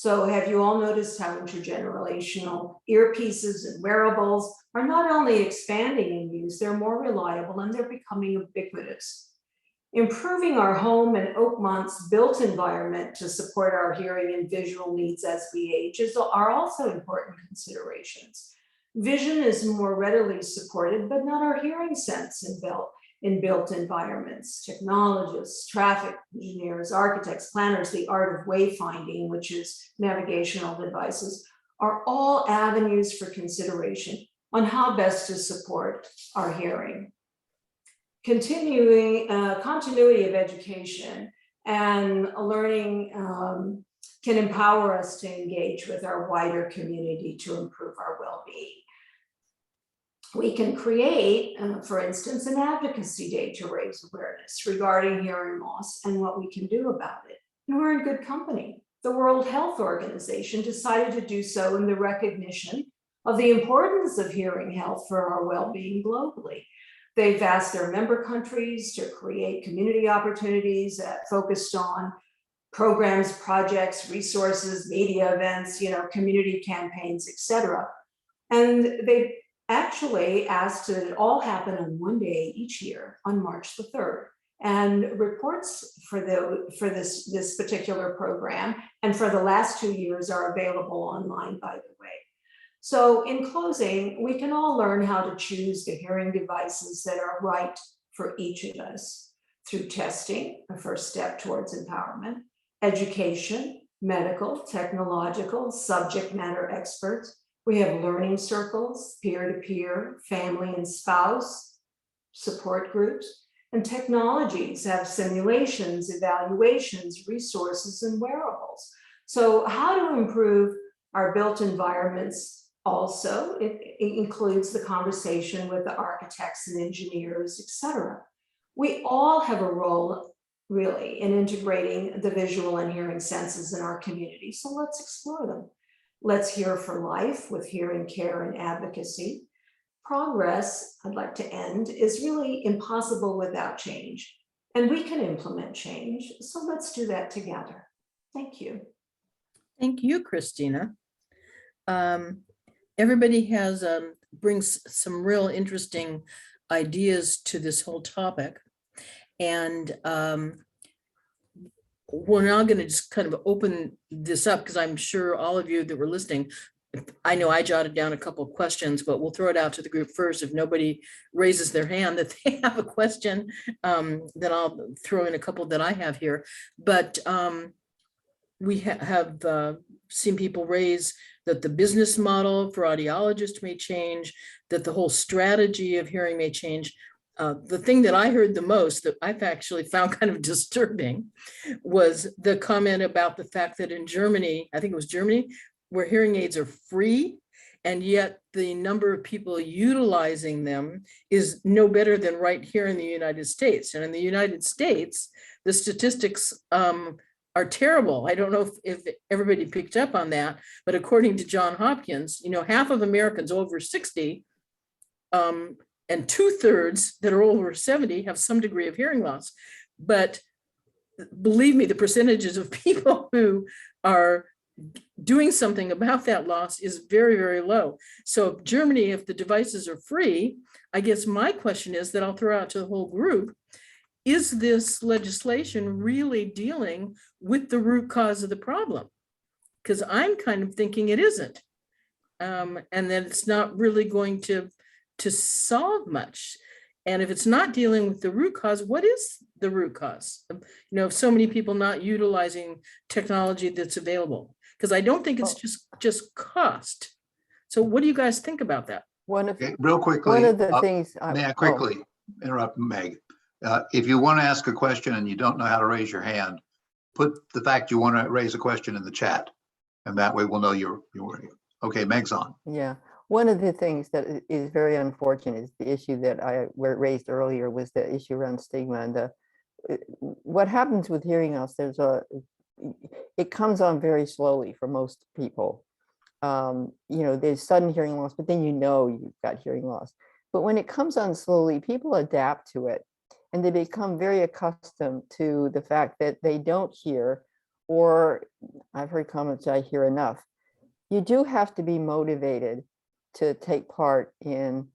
So have you all noticed how intergenerational earpieces and wearables are not only expanding in use, they're more reliable and they're becoming ubiquitous. Improving our home and Oakmont's built environment to support our hearing and visual needs as we age are also important considerations. Vision is more readily supported, but not our hearing sense in built environments. Technologists, traffic engineers, architects, planners, the art of wayfinding, which is navigational devices, are all avenues for consideration on how best to support our hearing. Continuity of education and learning can empower us to engage with our wider community to improve our well-being. We can create, for instance, an advocacy day to raise awareness regarding hearing loss and what we can do about it. And we're in good company. The World Health Organization decided to do so in the recognition of the importance of hearing health for our well-being globally. They've asked their member countries to create community opportunities that focused on programs, projects, resources, media events, community campaigns, etc. And they actually asked that it all happen on one day each year on March the 3rd. And reports for this particular program and for the last 2 years are available online, by the way. So in closing, we can all learn how to choose the hearing devices that are right for each of us through testing, a first step towards empowerment, education, medical, technological, subject matter experts. We have learning circles, peer-to-peer, family and spouse support groups, and technologies have simulations, evaluations, resources, and wearables. So how to improve our built environments also, it includes the conversation with the architects and engineers, etc. We all have a role, really, in integrating the visual and hearing senses in our community. So let's explore them. Let's hear for life with hearing care and advocacy. Progress, I'd like to end, is really impossible without change. And we can implement change. So let's do that together. Thank you. Thank you, Christina. Everybody brings some real interesting ideas to this whole topic. And we're now going to just kind of open this up because I'm sure all of you that were listening, I know I jotted down a couple of questions, but we'll throw it out to the group first. If nobody raises their hand that they have a question, then I'll throw in a couple that I have here. But we have seen people raise that the business model for audiologists may change, that the whole strategy of hearing may change. The thing that I heard the most that I've actually found kind of disturbing was the comment about the fact that in Germany, I think it was Germany, where hearing aids are free, and yet the number of people utilizing them is no better than right here in the United States. And in the United States, the statistics are terrible. I don't know if everybody picked up on that, but according to Johns Hopkins, half of Americans over 60 and 2/3 that are over 70 have some degree of hearing loss. But believe me, the percentages of people who are doing something about that loss is very, very low. So Germany, if the devices are free, I guess my question is that I'll throw out to the whole group, is this legislation really dealing with the root cause of the problem? Because I'm kind of thinking it isn't. And that it's not really going to solve much. And if it's not dealing with the root cause, what is the root cause? Of so many people not utilizing technology that's available. Because I don't think it's just cost. So what do you guys think about that? Real quickly, one of the things may I quickly interrupt Meg? If you want to ask a question and you don't know how to raise your hand, put the fact you want to raise a question in the chat, and that way we'll know you're okay. Meg's on. Yeah, one of the things that is very unfortunate is the issue that I raised earlier was the issue around stigma and what happens with hearing loss. It comes on very slowly for most people. There's sudden hearing loss, but then you've got hearing loss. But when it comes on slowly, people adapt to it and they become very accustomed to the fact that they don't hear, or I've heard comments, I hear enough. You do have to be motivated to take part in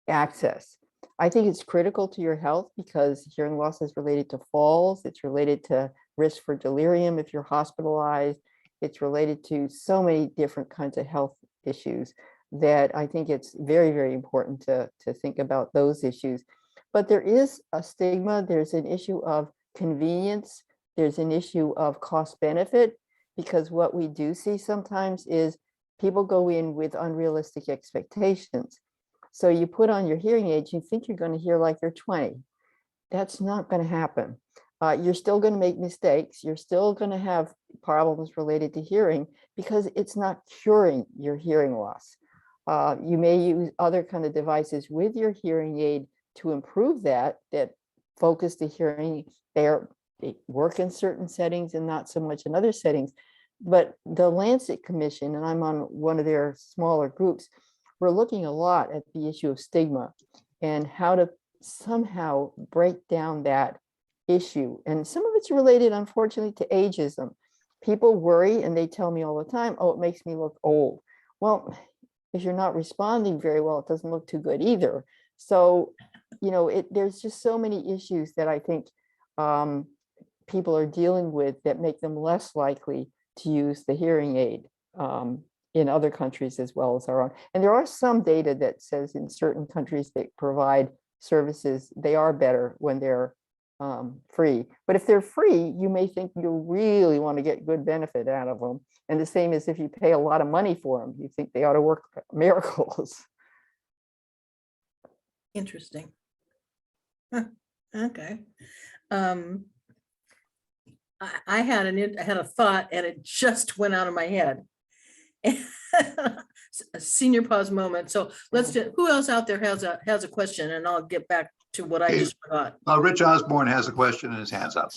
access. I think it's critical to your health because hearing loss is related to falls. It's related to risk for delirium if you're hospitalized. It's related to so many different kinds of health issues that I think it's very, very important to think about those issues. But there is a stigma. There's an issue of convenience. There's an issue of cost benefit, because what we do see sometimes is people go in with unrealistic expectations. So you put on your hearing aids, you think you're going to hear like you're 20. That's not going to happen. You're still going to make mistakes. You're still going to have problems related to hearing because it's not curing your hearing loss. You may use other kind of devices with your hearing aid to improve that focus the hearing. They work in certain settings and not so much in other settings. But the Lancet Commission, and I'm on one of their smaller groups, we're looking a lot at the issue of stigma and how to somehow break down that issue. And some of it's related, unfortunately, to ageism. People worry and they tell me all the time, oh, it makes me look old. Well, if you're not responding very well, it doesn't look too good either. So, there's just so many issues that I think people are dealing with that make them less likely to use the hearing aid in other countries as well as our own. And there are some data that says in certain countries that provide services, they are better when they're free. But if they're free, you may think you really want to get good benefit out of them. And the same as if you pay a lot of money for them, you think they ought to work miracles. Interesting. Huh, okay. I had a thought and it just went out of my head. A senior pause moment. So let's do, who else out there has a question, and I'll get back to what I just forgot. Rich Osborne has a question and his hand's up.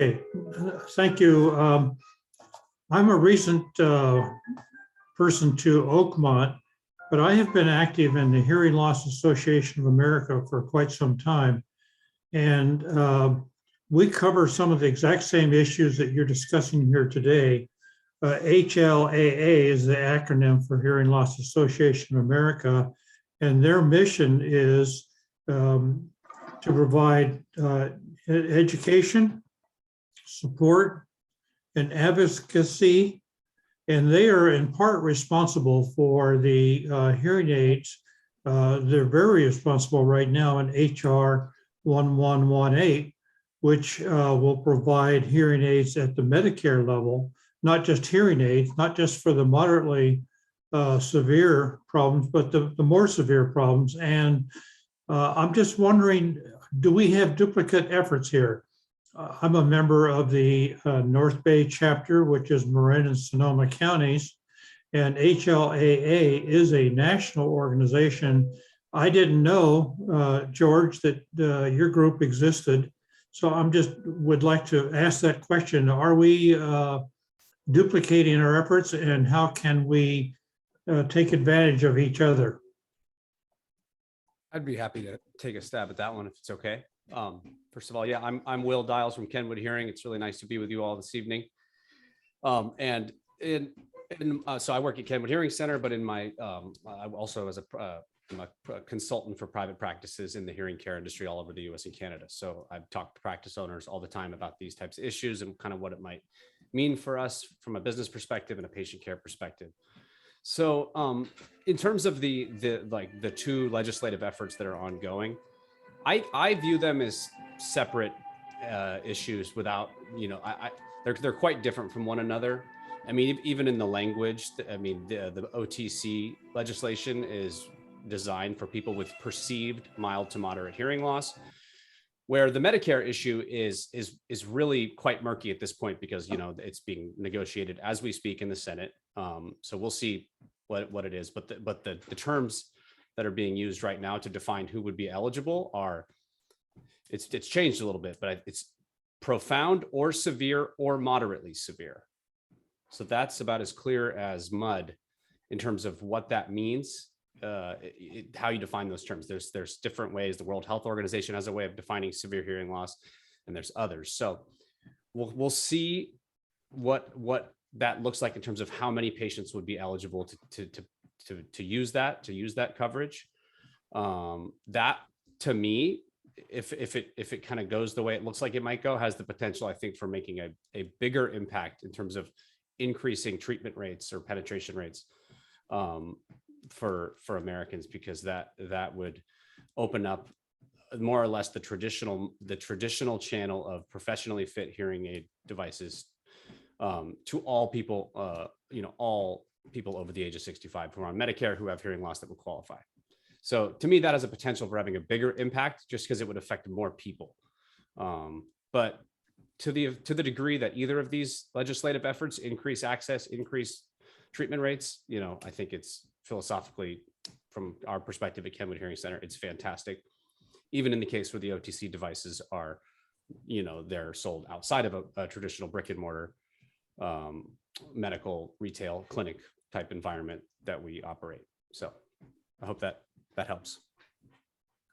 Okay, thank you. I'm a recent person to Oakmont, but I have been active in the Hearing Loss Association of America for quite some time. And we cover some of the exact same issues that you're discussing here today. HLAA is the acronym for Hearing Loss Association of America, and their mission is to provide education, support, and advocacy, and they are in part responsible for the hearing aids. They're very responsible right now in HR 1118, which will provide hearing aids at the Medicare level, not just hearing aids, not just for the moderately severe problems, but the more severe problems. And I'm just wondering, do we have duplicate efforts here? I'm a member of the North Bay chapter, which is Marin and Sonoma counties, and HLAA is a national organization. I didn't know, George, that your group existed. So I'm just would like to ask that question. Are we duplicating our efforts, and how can we take advantage of each other? I'd be happy to take a stab at that one if it's okay. First of all, yeah, I'm Will Dials from Kenwood Hearing. It's really nice to be with you all this evening. So I work at Kenwood Hearing Center, but in my I also as I'm a consultant for private practices in the hearing care industry all over the US and Canada. So I've talked to practice owners all the time about these types of issues and kind of what it might mean for us from a business perspective and a patient care perspective. So in terms of the two legislative efforts that are ongoing, I view them as separate issues without, they're quite different from one another. I mean, even in the language, I mean, the OTC legislation is designed for people with perceived mild to moderate hearing loss, where the Medicare issue is really quite murky at this point because, it's being negotiated as we speak in the Senate. So we'll see what it is, but the terms that are being used right now to define who would be eligible it's changed a little bit, but it's profound or severe or moderately severe. So that's about as clear as mud in terms of what that means how you define those terms. There's different ways. The World Health Organization has a way of defining severe hearing loss, and there's others. So we'll see what that looks like in terms of how many patients would be eligible to use that coverage. That, to me, if it kind of goes the way it looks like it might go, has the potential, I think, for making a bigger impact in terms of increasing treatment rates or penetration rates for Americans, because that would open up more or less the traditional channel of professionally fit hearing aid devices to all people, all people over the age of 65 who are on Medicare who have hearing loss that would qualify. So to me, that has a potential for having a bigger impact, just because it would affect more people. But to the degree that either of these legislative efforts increase access, increase treatment rates, I think it's philosophically, from our perspective at Kenwood Hearing Center, it's fantastic. Even in the case where the OTC devices are, they're sold outside of a traditional brick and mortar medical retail clinic type environment that we operate. So I hope that helps.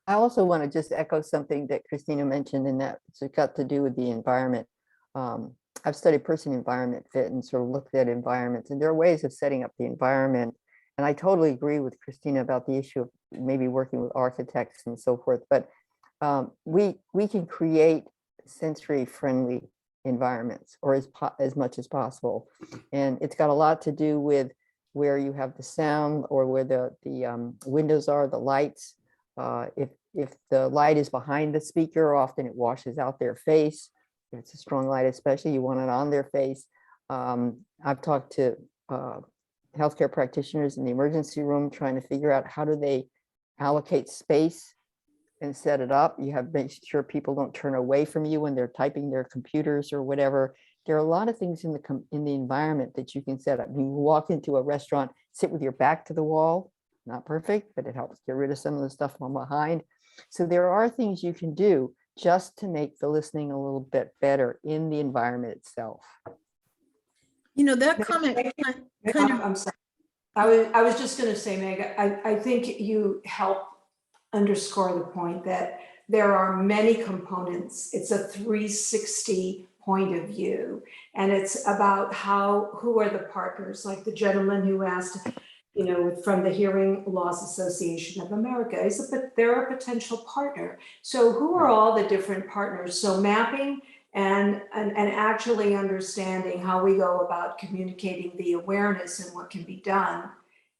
I also want to just echo something that Christina mentioned, and that's got to do with the environment. I've studied person environment fit and sort of looked at environments, and there are ways of setting up the environment. And I totally agree with Christina about the issue of maybe working with architects and so forth. But we can create sensory friendly environments, or as much as possible. And it's got a lot to do with where you have the sound, or where the windows are, the lights. If the light is behind the speaker, often it washes out their face. If it's a strong light, especially, you want it on their face. I've talked to healthcare practitioners in the emergency room trying to figure out how do they allocate space and set it up. You have to make sure people don't turn away from you when they're typing their computers or whatever. There are a lot of things in the environment that you can set up. You walk into a restaurant, sit with your back to the wall. Not perfect, but it helps get rid of some of the stuff from behind. So there are things you can do just to make the listening a little bit better in the environment itself. That comment kind of, I'm sorry. I was just going to say, Meg, I think you help underscore the point that there are many components. It's a 360 point of view, and it's about who are the partners, like the gentleman who asked, from the Hearing Loss Association of America, they're a potential partner. So who are all the different partners? So mapping and actually understanding how we go about communicating the awareness and what can be done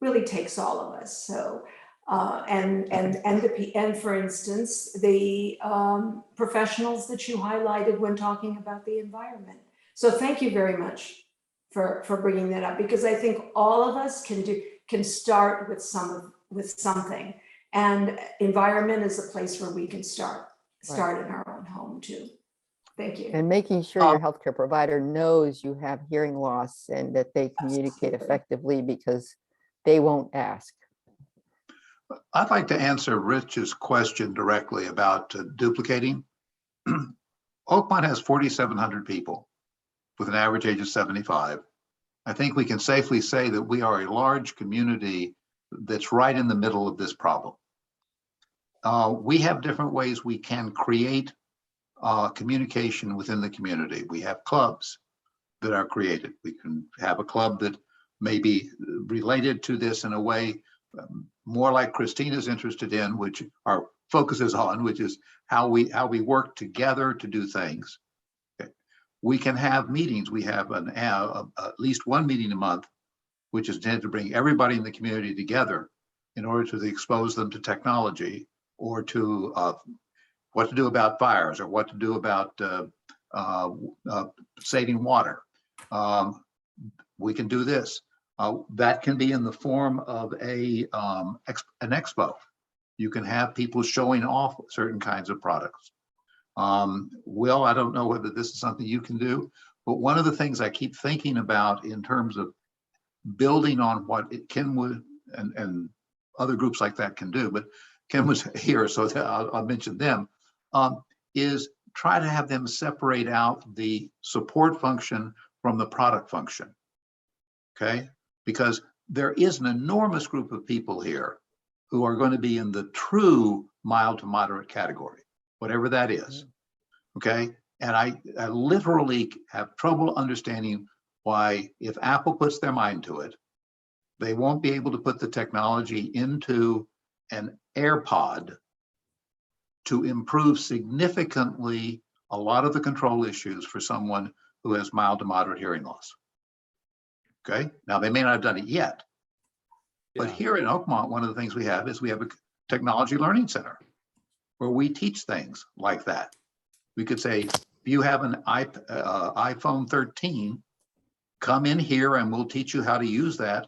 really takes all of us. So and for instance, the professionals that you highlighted when talking about the environment. So thank you very much for bringing that up, because I think all of us can start with something, and environment is a place where we can start in our own home too. Thank you. And making sure your healthcare provider knows you have hearing loss and that they communicate effectively, because they won't ask. I'd like to answer Rich's question directly about duplicating. Oakmont has 4,700 people with an average age of 75. I think we can safely say that we are a large community that's right in the middle of this problem. We have different ways we can create communication within the community. We have clubs that are created. We can have a club that may be related to this in a way more like Christina's interested in, which our focus is on, which is how we work together to do things. Okay. We can have meetings. We have at least one meeting a month, which is intended to bring everybody in the community together in order to expose them to technology, or to what to do about fires, or what to do about saving water. We can do this. That can be in the form of an expo. You can have people showing off certain kinds of products. Will, I don't know whether this is something you can do, but one of the things I keep thinking about in terms of building on what Kenwood and other groups like that can do, but Kenwood's here, so I'll mention them, is try to have them separate out the support function from the product function, okay? Because there is an enormous group of people here who are going to be in the true mild to moderate category, whatever that is. Okay. And I literally have trouble understanding why, if Apple puts their mind to it, they won't be able to put the technology into an AirPod to improve significantly a lot of the control issues for someone who has mild to moderate hearing loss. Okay. Now, they may not have done it yet, but Yeah. here in Oakmont, one of the things we have is we have a technology learning center where we teach things like that. We could say, if you have an iPhone 13, come in here and we'll teach you how to use that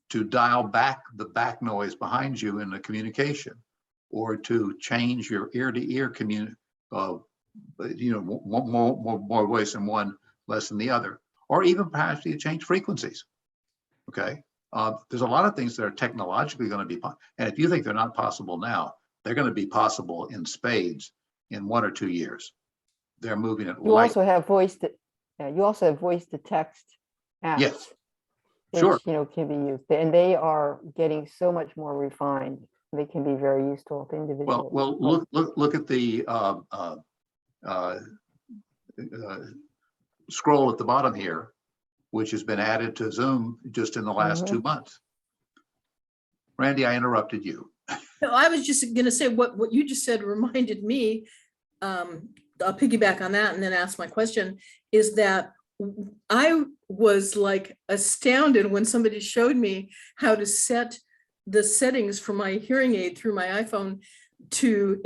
to dial back the back noise behind you in the communication, or to change your ear-to-ear more voice in one, less in the other, or even perhaps to change frequencies. Okay. There's a lot of things that are technologically going to be, and if you think they're not possible now, they're going to be possible in spades in 1 or 2 years. They're moving it. You also have voice to, yeah, you also have voice to text apps. Yes, which, sure. Can be used, and they are getting so much more refined. They can be very useful to individuals. Well, look at the scroll at the bottom here, which has been added to Zoom just in the last 2 months. Randy, I interrupted you. No, I was just going to say what you just said reminded me. I'll piggyback on that and then ask my question, is that I was like astounded when somebody showed me how to set the settings for my hearing aid through my iPhone to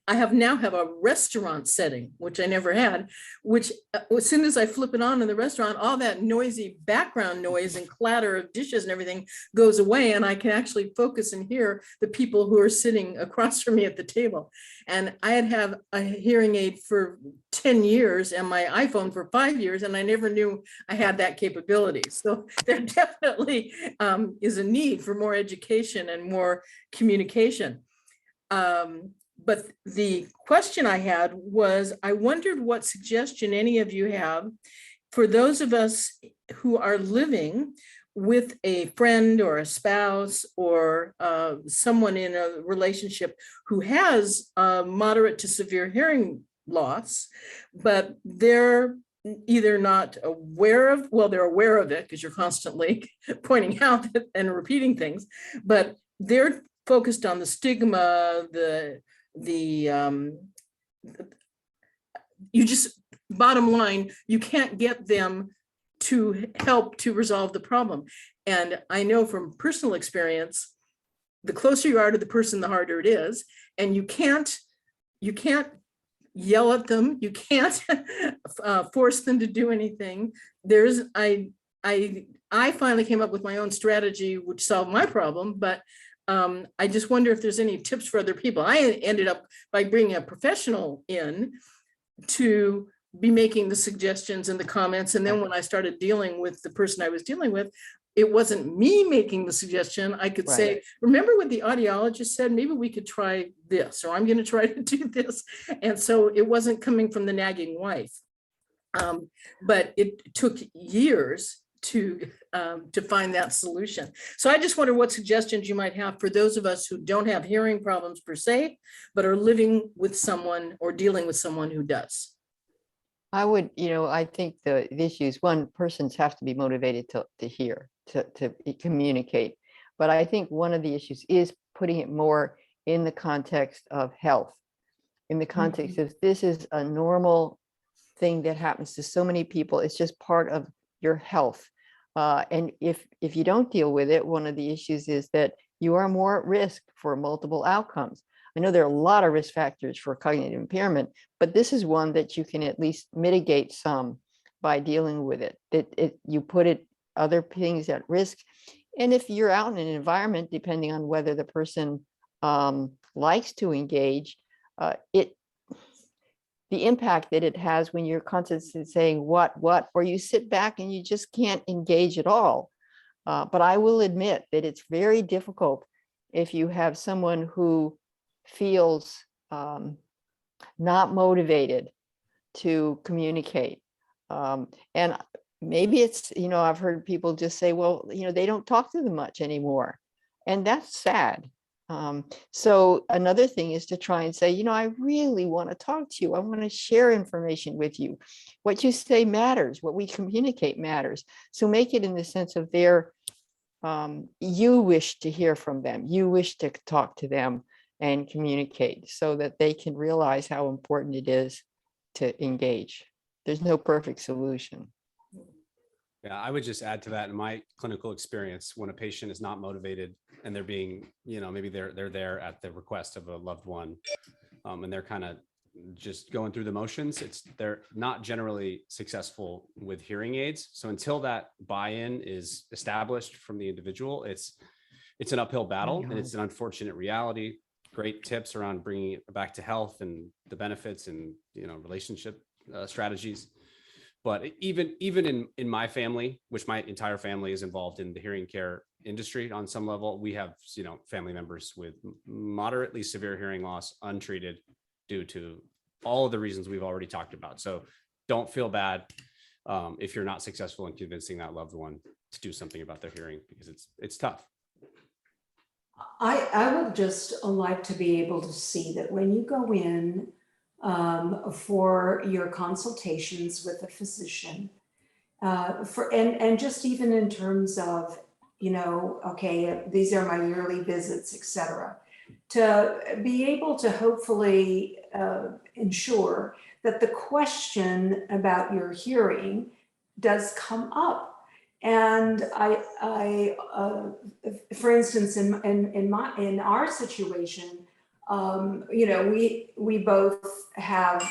I now have a restaurant setting, which I never had, which as soon as I flip it on in the restaurant, all that noisy background noise and clatter of dishes and everything goes away. And I can actually focus and hear the people who are sitting across from me at the table. And I had a hearing aid for 10 years and my iPhone for 5 years, and I never knew I had that capability. So there definitely is a need for more education and more communication. But the question I had was, I wondered what suggestion any of you have for those of us who are living with a friend or a spouse or someone in a relationship who has moderate to severe hearing loss, but they're either not aware of, well, they're aware of it because you're constantly pointing out and repeating things, but they're focused on the stigma, bottom line, you can't get them to help to resolve the problem. And I know from personal experience, the closer you are to the person, the harder it is. And you can't yell at them. You can't force them to do anything. I finally came up with my own strategy, which solved my problem, but I just wonder if there's any tips for other people. I ended up by bringing a professional in to be making the suggestions and the comments. And then when I started dealing with the person I was dealing with, it wasn't me making the suggestion. I could say, remember what the audiologist said? Maybe we could try this, or I'm going to try to do this. And so it wasn't coming from the nagging wife. But it took years to find that solution. So I just wonder what suggestions you might have for those of us who don't have hearing problems per se, but are living with someone or dealing with someone who does. I would, I think the issues, one, persons have to be motivated to hear, to communicate. But I think one of the issues is putting it more in the context of health, in the context of this is a normal thing that happens to so many people. It's just part of your health. And if you don't deal with it, one of the issues is that you are more at risk for multiple outcomes. I know there are a lot of risk factors for cognitive impairment, but this is one that you can at least mitigate some by dealing with it. You put other things at risk. And if you're out in an environment, depending on whether the person likes to engage, the impact that it has when you're constantly saying what, or you sit back and you just can't engage at all. But I will admit that it's very difficult if you have someone who feels not motivated to communicate. And maybe it's, I've heard people just say, well, they don't talk to them much anymore. And that's sad. So another thing is to try and say, you know, I really want to talk to you. I want to share information with you. What you say matters. What we communicate matters. So make it in the sense of you wish to hear from them. You wish to talk to them and communicate so that they can realize how important it is to engage. There's no perfect solution. Yeah, I would just add to that in my clinical experience, when a patient is not motivated and they're being, you know, maybe they're there at the request of a loved one, and they're kind of just going through the motions, they're not generally successful with hearing aids. So until that buy-in is established from the individual, it's an uphill battle, and it's an unfortunate reality. Great tips around bringing it back to health and the benefits and, you know, relationship strategies. But even in my family, which my entire family is involved in the hearing care industry on some level, we have, you know, family members with moderately severe hearing loss untreated due to all of the reasons we've already talked about. So don't feel bad if you're not successful in convincing that loved one to do something about their hearing, because it's tough. I would just like to be able to see that when you go in for your consultations with a physician, and just even in terms of, you know, okay, these are my yearly visits, et cetera, to be able to hopefully ensure that the question about your hearing does come up. And for instance, in our situation, you know, we both have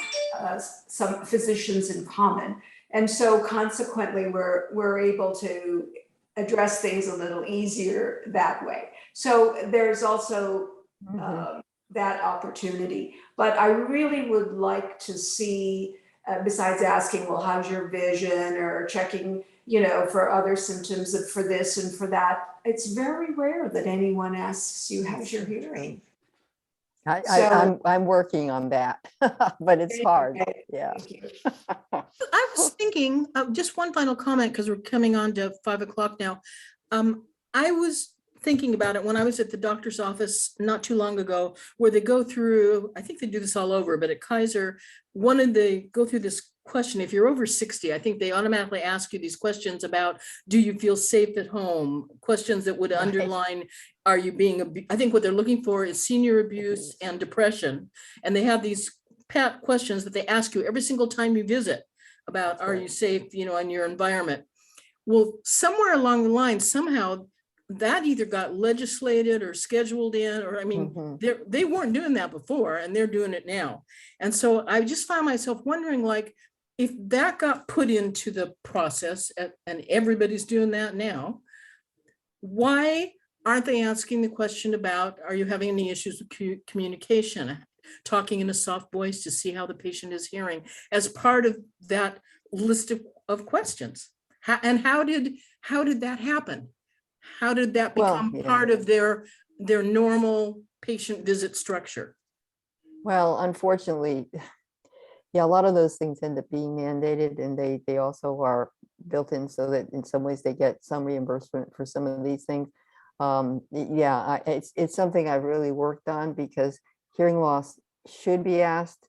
some physicians in common, and so consequently, we're able to address things a little easier that way. So there's also that opportunity. But I really would like to see, besides asking, well, how's your vision, or checking, you know, for other symptoms for this and for that, it's very rare that anyone asks you, how's your hearing? I'm working on that, but it's hard. Yeah. Thank you. I was thinking, just one final comment, because we're coming on to 5 o'clock now. I was thinking about it when I was at the doctor's office not too long ago, where they go through, I think they do this all over, but at Kaiser, go through this question. If you're over 60, I think they automatically ask you these questions about, do you feel safe at home? Questions that would underline, are you being, I think what they're looking for is senior abuse and depression. And they have these pat questions that they ask you every single time you visit about, are you safe, you know, in your environment? Well, somewhere along the line, somehow that either got legislated or scheduled in, or I mean, they weren't doing that before, and they're doing it now. And so I just found myself wondering, like, if that got put into the process and everybody's doing that now, why aren't they asking the question about, are you having any issues with communication, talking in a soft voice to see how the patient is hearing, as part of that list of questions? And how did that happen? How did that become part of their normal patient visit structure? Well, unfortunately, yeah, a lot of those things end up being mandated, and they also are built in so that in some ways they get some reimbursement for some of these things. Yeah, it's something I've really worked on, because hearing loss should be asked.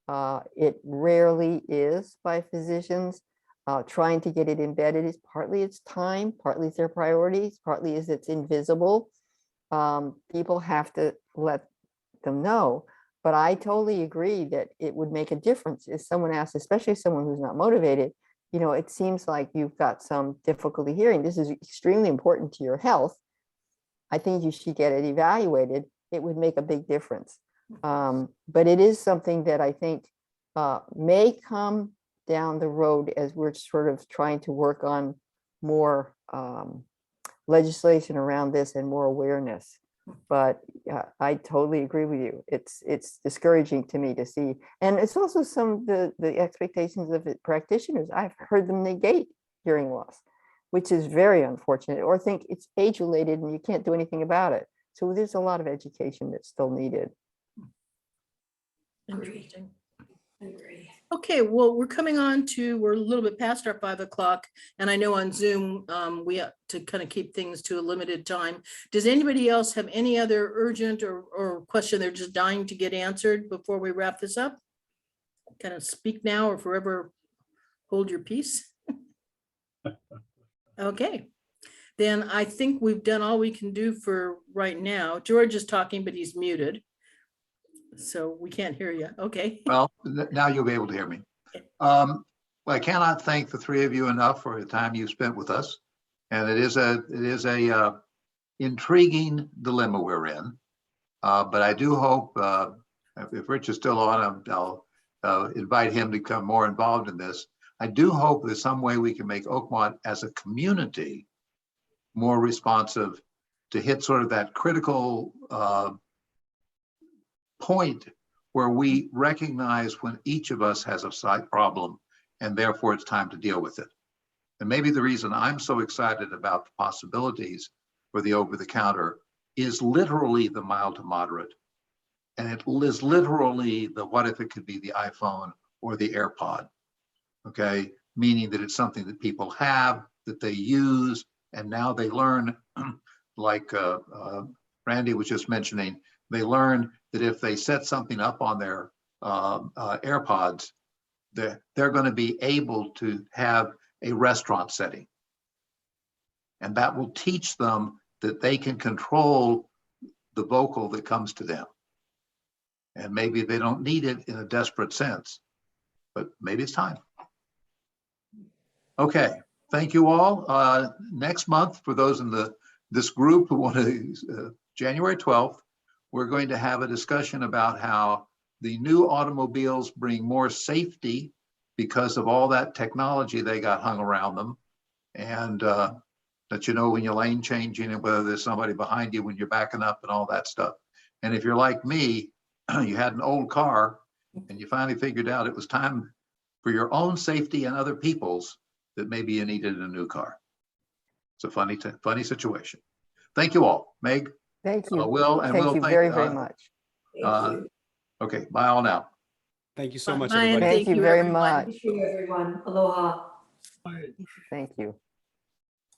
It rarely is by physicians. Trying to get it embedded is partly it's time, partly it's their priorities, partly is it's invisible. People have to let them know. But I totally agree that it would make a difference if someone asks, especially someone who's not motivated, you know, it seems like you've got some difficulty hearing. This is extremely important to your health. I think you should get it evaluated. It would make a big difference. But it is something that I think may come down the road as we're sort of trying to work on more legislation around this and more awareness. But I totally agree with you. It's discouraging to me to see, and it's also some of the expectations of practitioners. I've heard them negate hearing loss, which is very unfortunate, or think it's age-related and you can't do anything about it. So there's a lot of education that's still needed. Interesting. I agree. Okay, well, we're a little bit past our 5 o'clock, and I know on Zoom, we have to kind of keep things to a limited time. Does anybody else have any other urgent or question they're just dying to get answered before we wrap this up? Kind of speak now or forever hold your peace. Okay, then I think we've done all we can do for right now. George is talking, but he's muted. So we can't hear you. Okay. Well, now you'll be able to hear me. I cannot thank the three of you enough for the time you spent with us. And it is a intriguing dilemma we're in. But I do hope, if Rich is still on, I'll invite him to become more involved in this. I do hope there's some way we can make Oakmont as a community more responsive to hit sort of that critical point where we recognize when each of us has a side problem and therefore it's time to deal with it. And maybe the reason I'm so excited about the possibilities for the over-the-counter is literally the mild to moderate. And it is literally the what if it could be the iPhone or the AirPod, okay? Meaning that it's something that people have, that they use, and now they learn, like Randy was just mentioning, they learn that if they set something up on their AirPods, they're going to be able to have a restaurant setting. And that will teach them that they can control the vocal that comes to them. And maybe they don't need it in a desperate sense, but maybe it's time. Okay, thank you all. Next month, for those in this group who want to, January 12th, we're going to have a discussion about how the new automobiles bring more safety because of all that technology they got hung around them. And that you know when you're lane changing and whether there's somebody behind you when you're backing up and all that stuff. And if you're like me, you had an old car and you finally figured out it was time for your own safety and other people's that maybe you needed a new car. It's a funny situation. Thank you all. Meg, Thank you. Will, and Thank Will, you very, very much. Thank you. Okay, bye all now. Thank you so much, Bye, and everybody. Thank you very everyone. much. Thank you, everyone. Aloha. Thank you.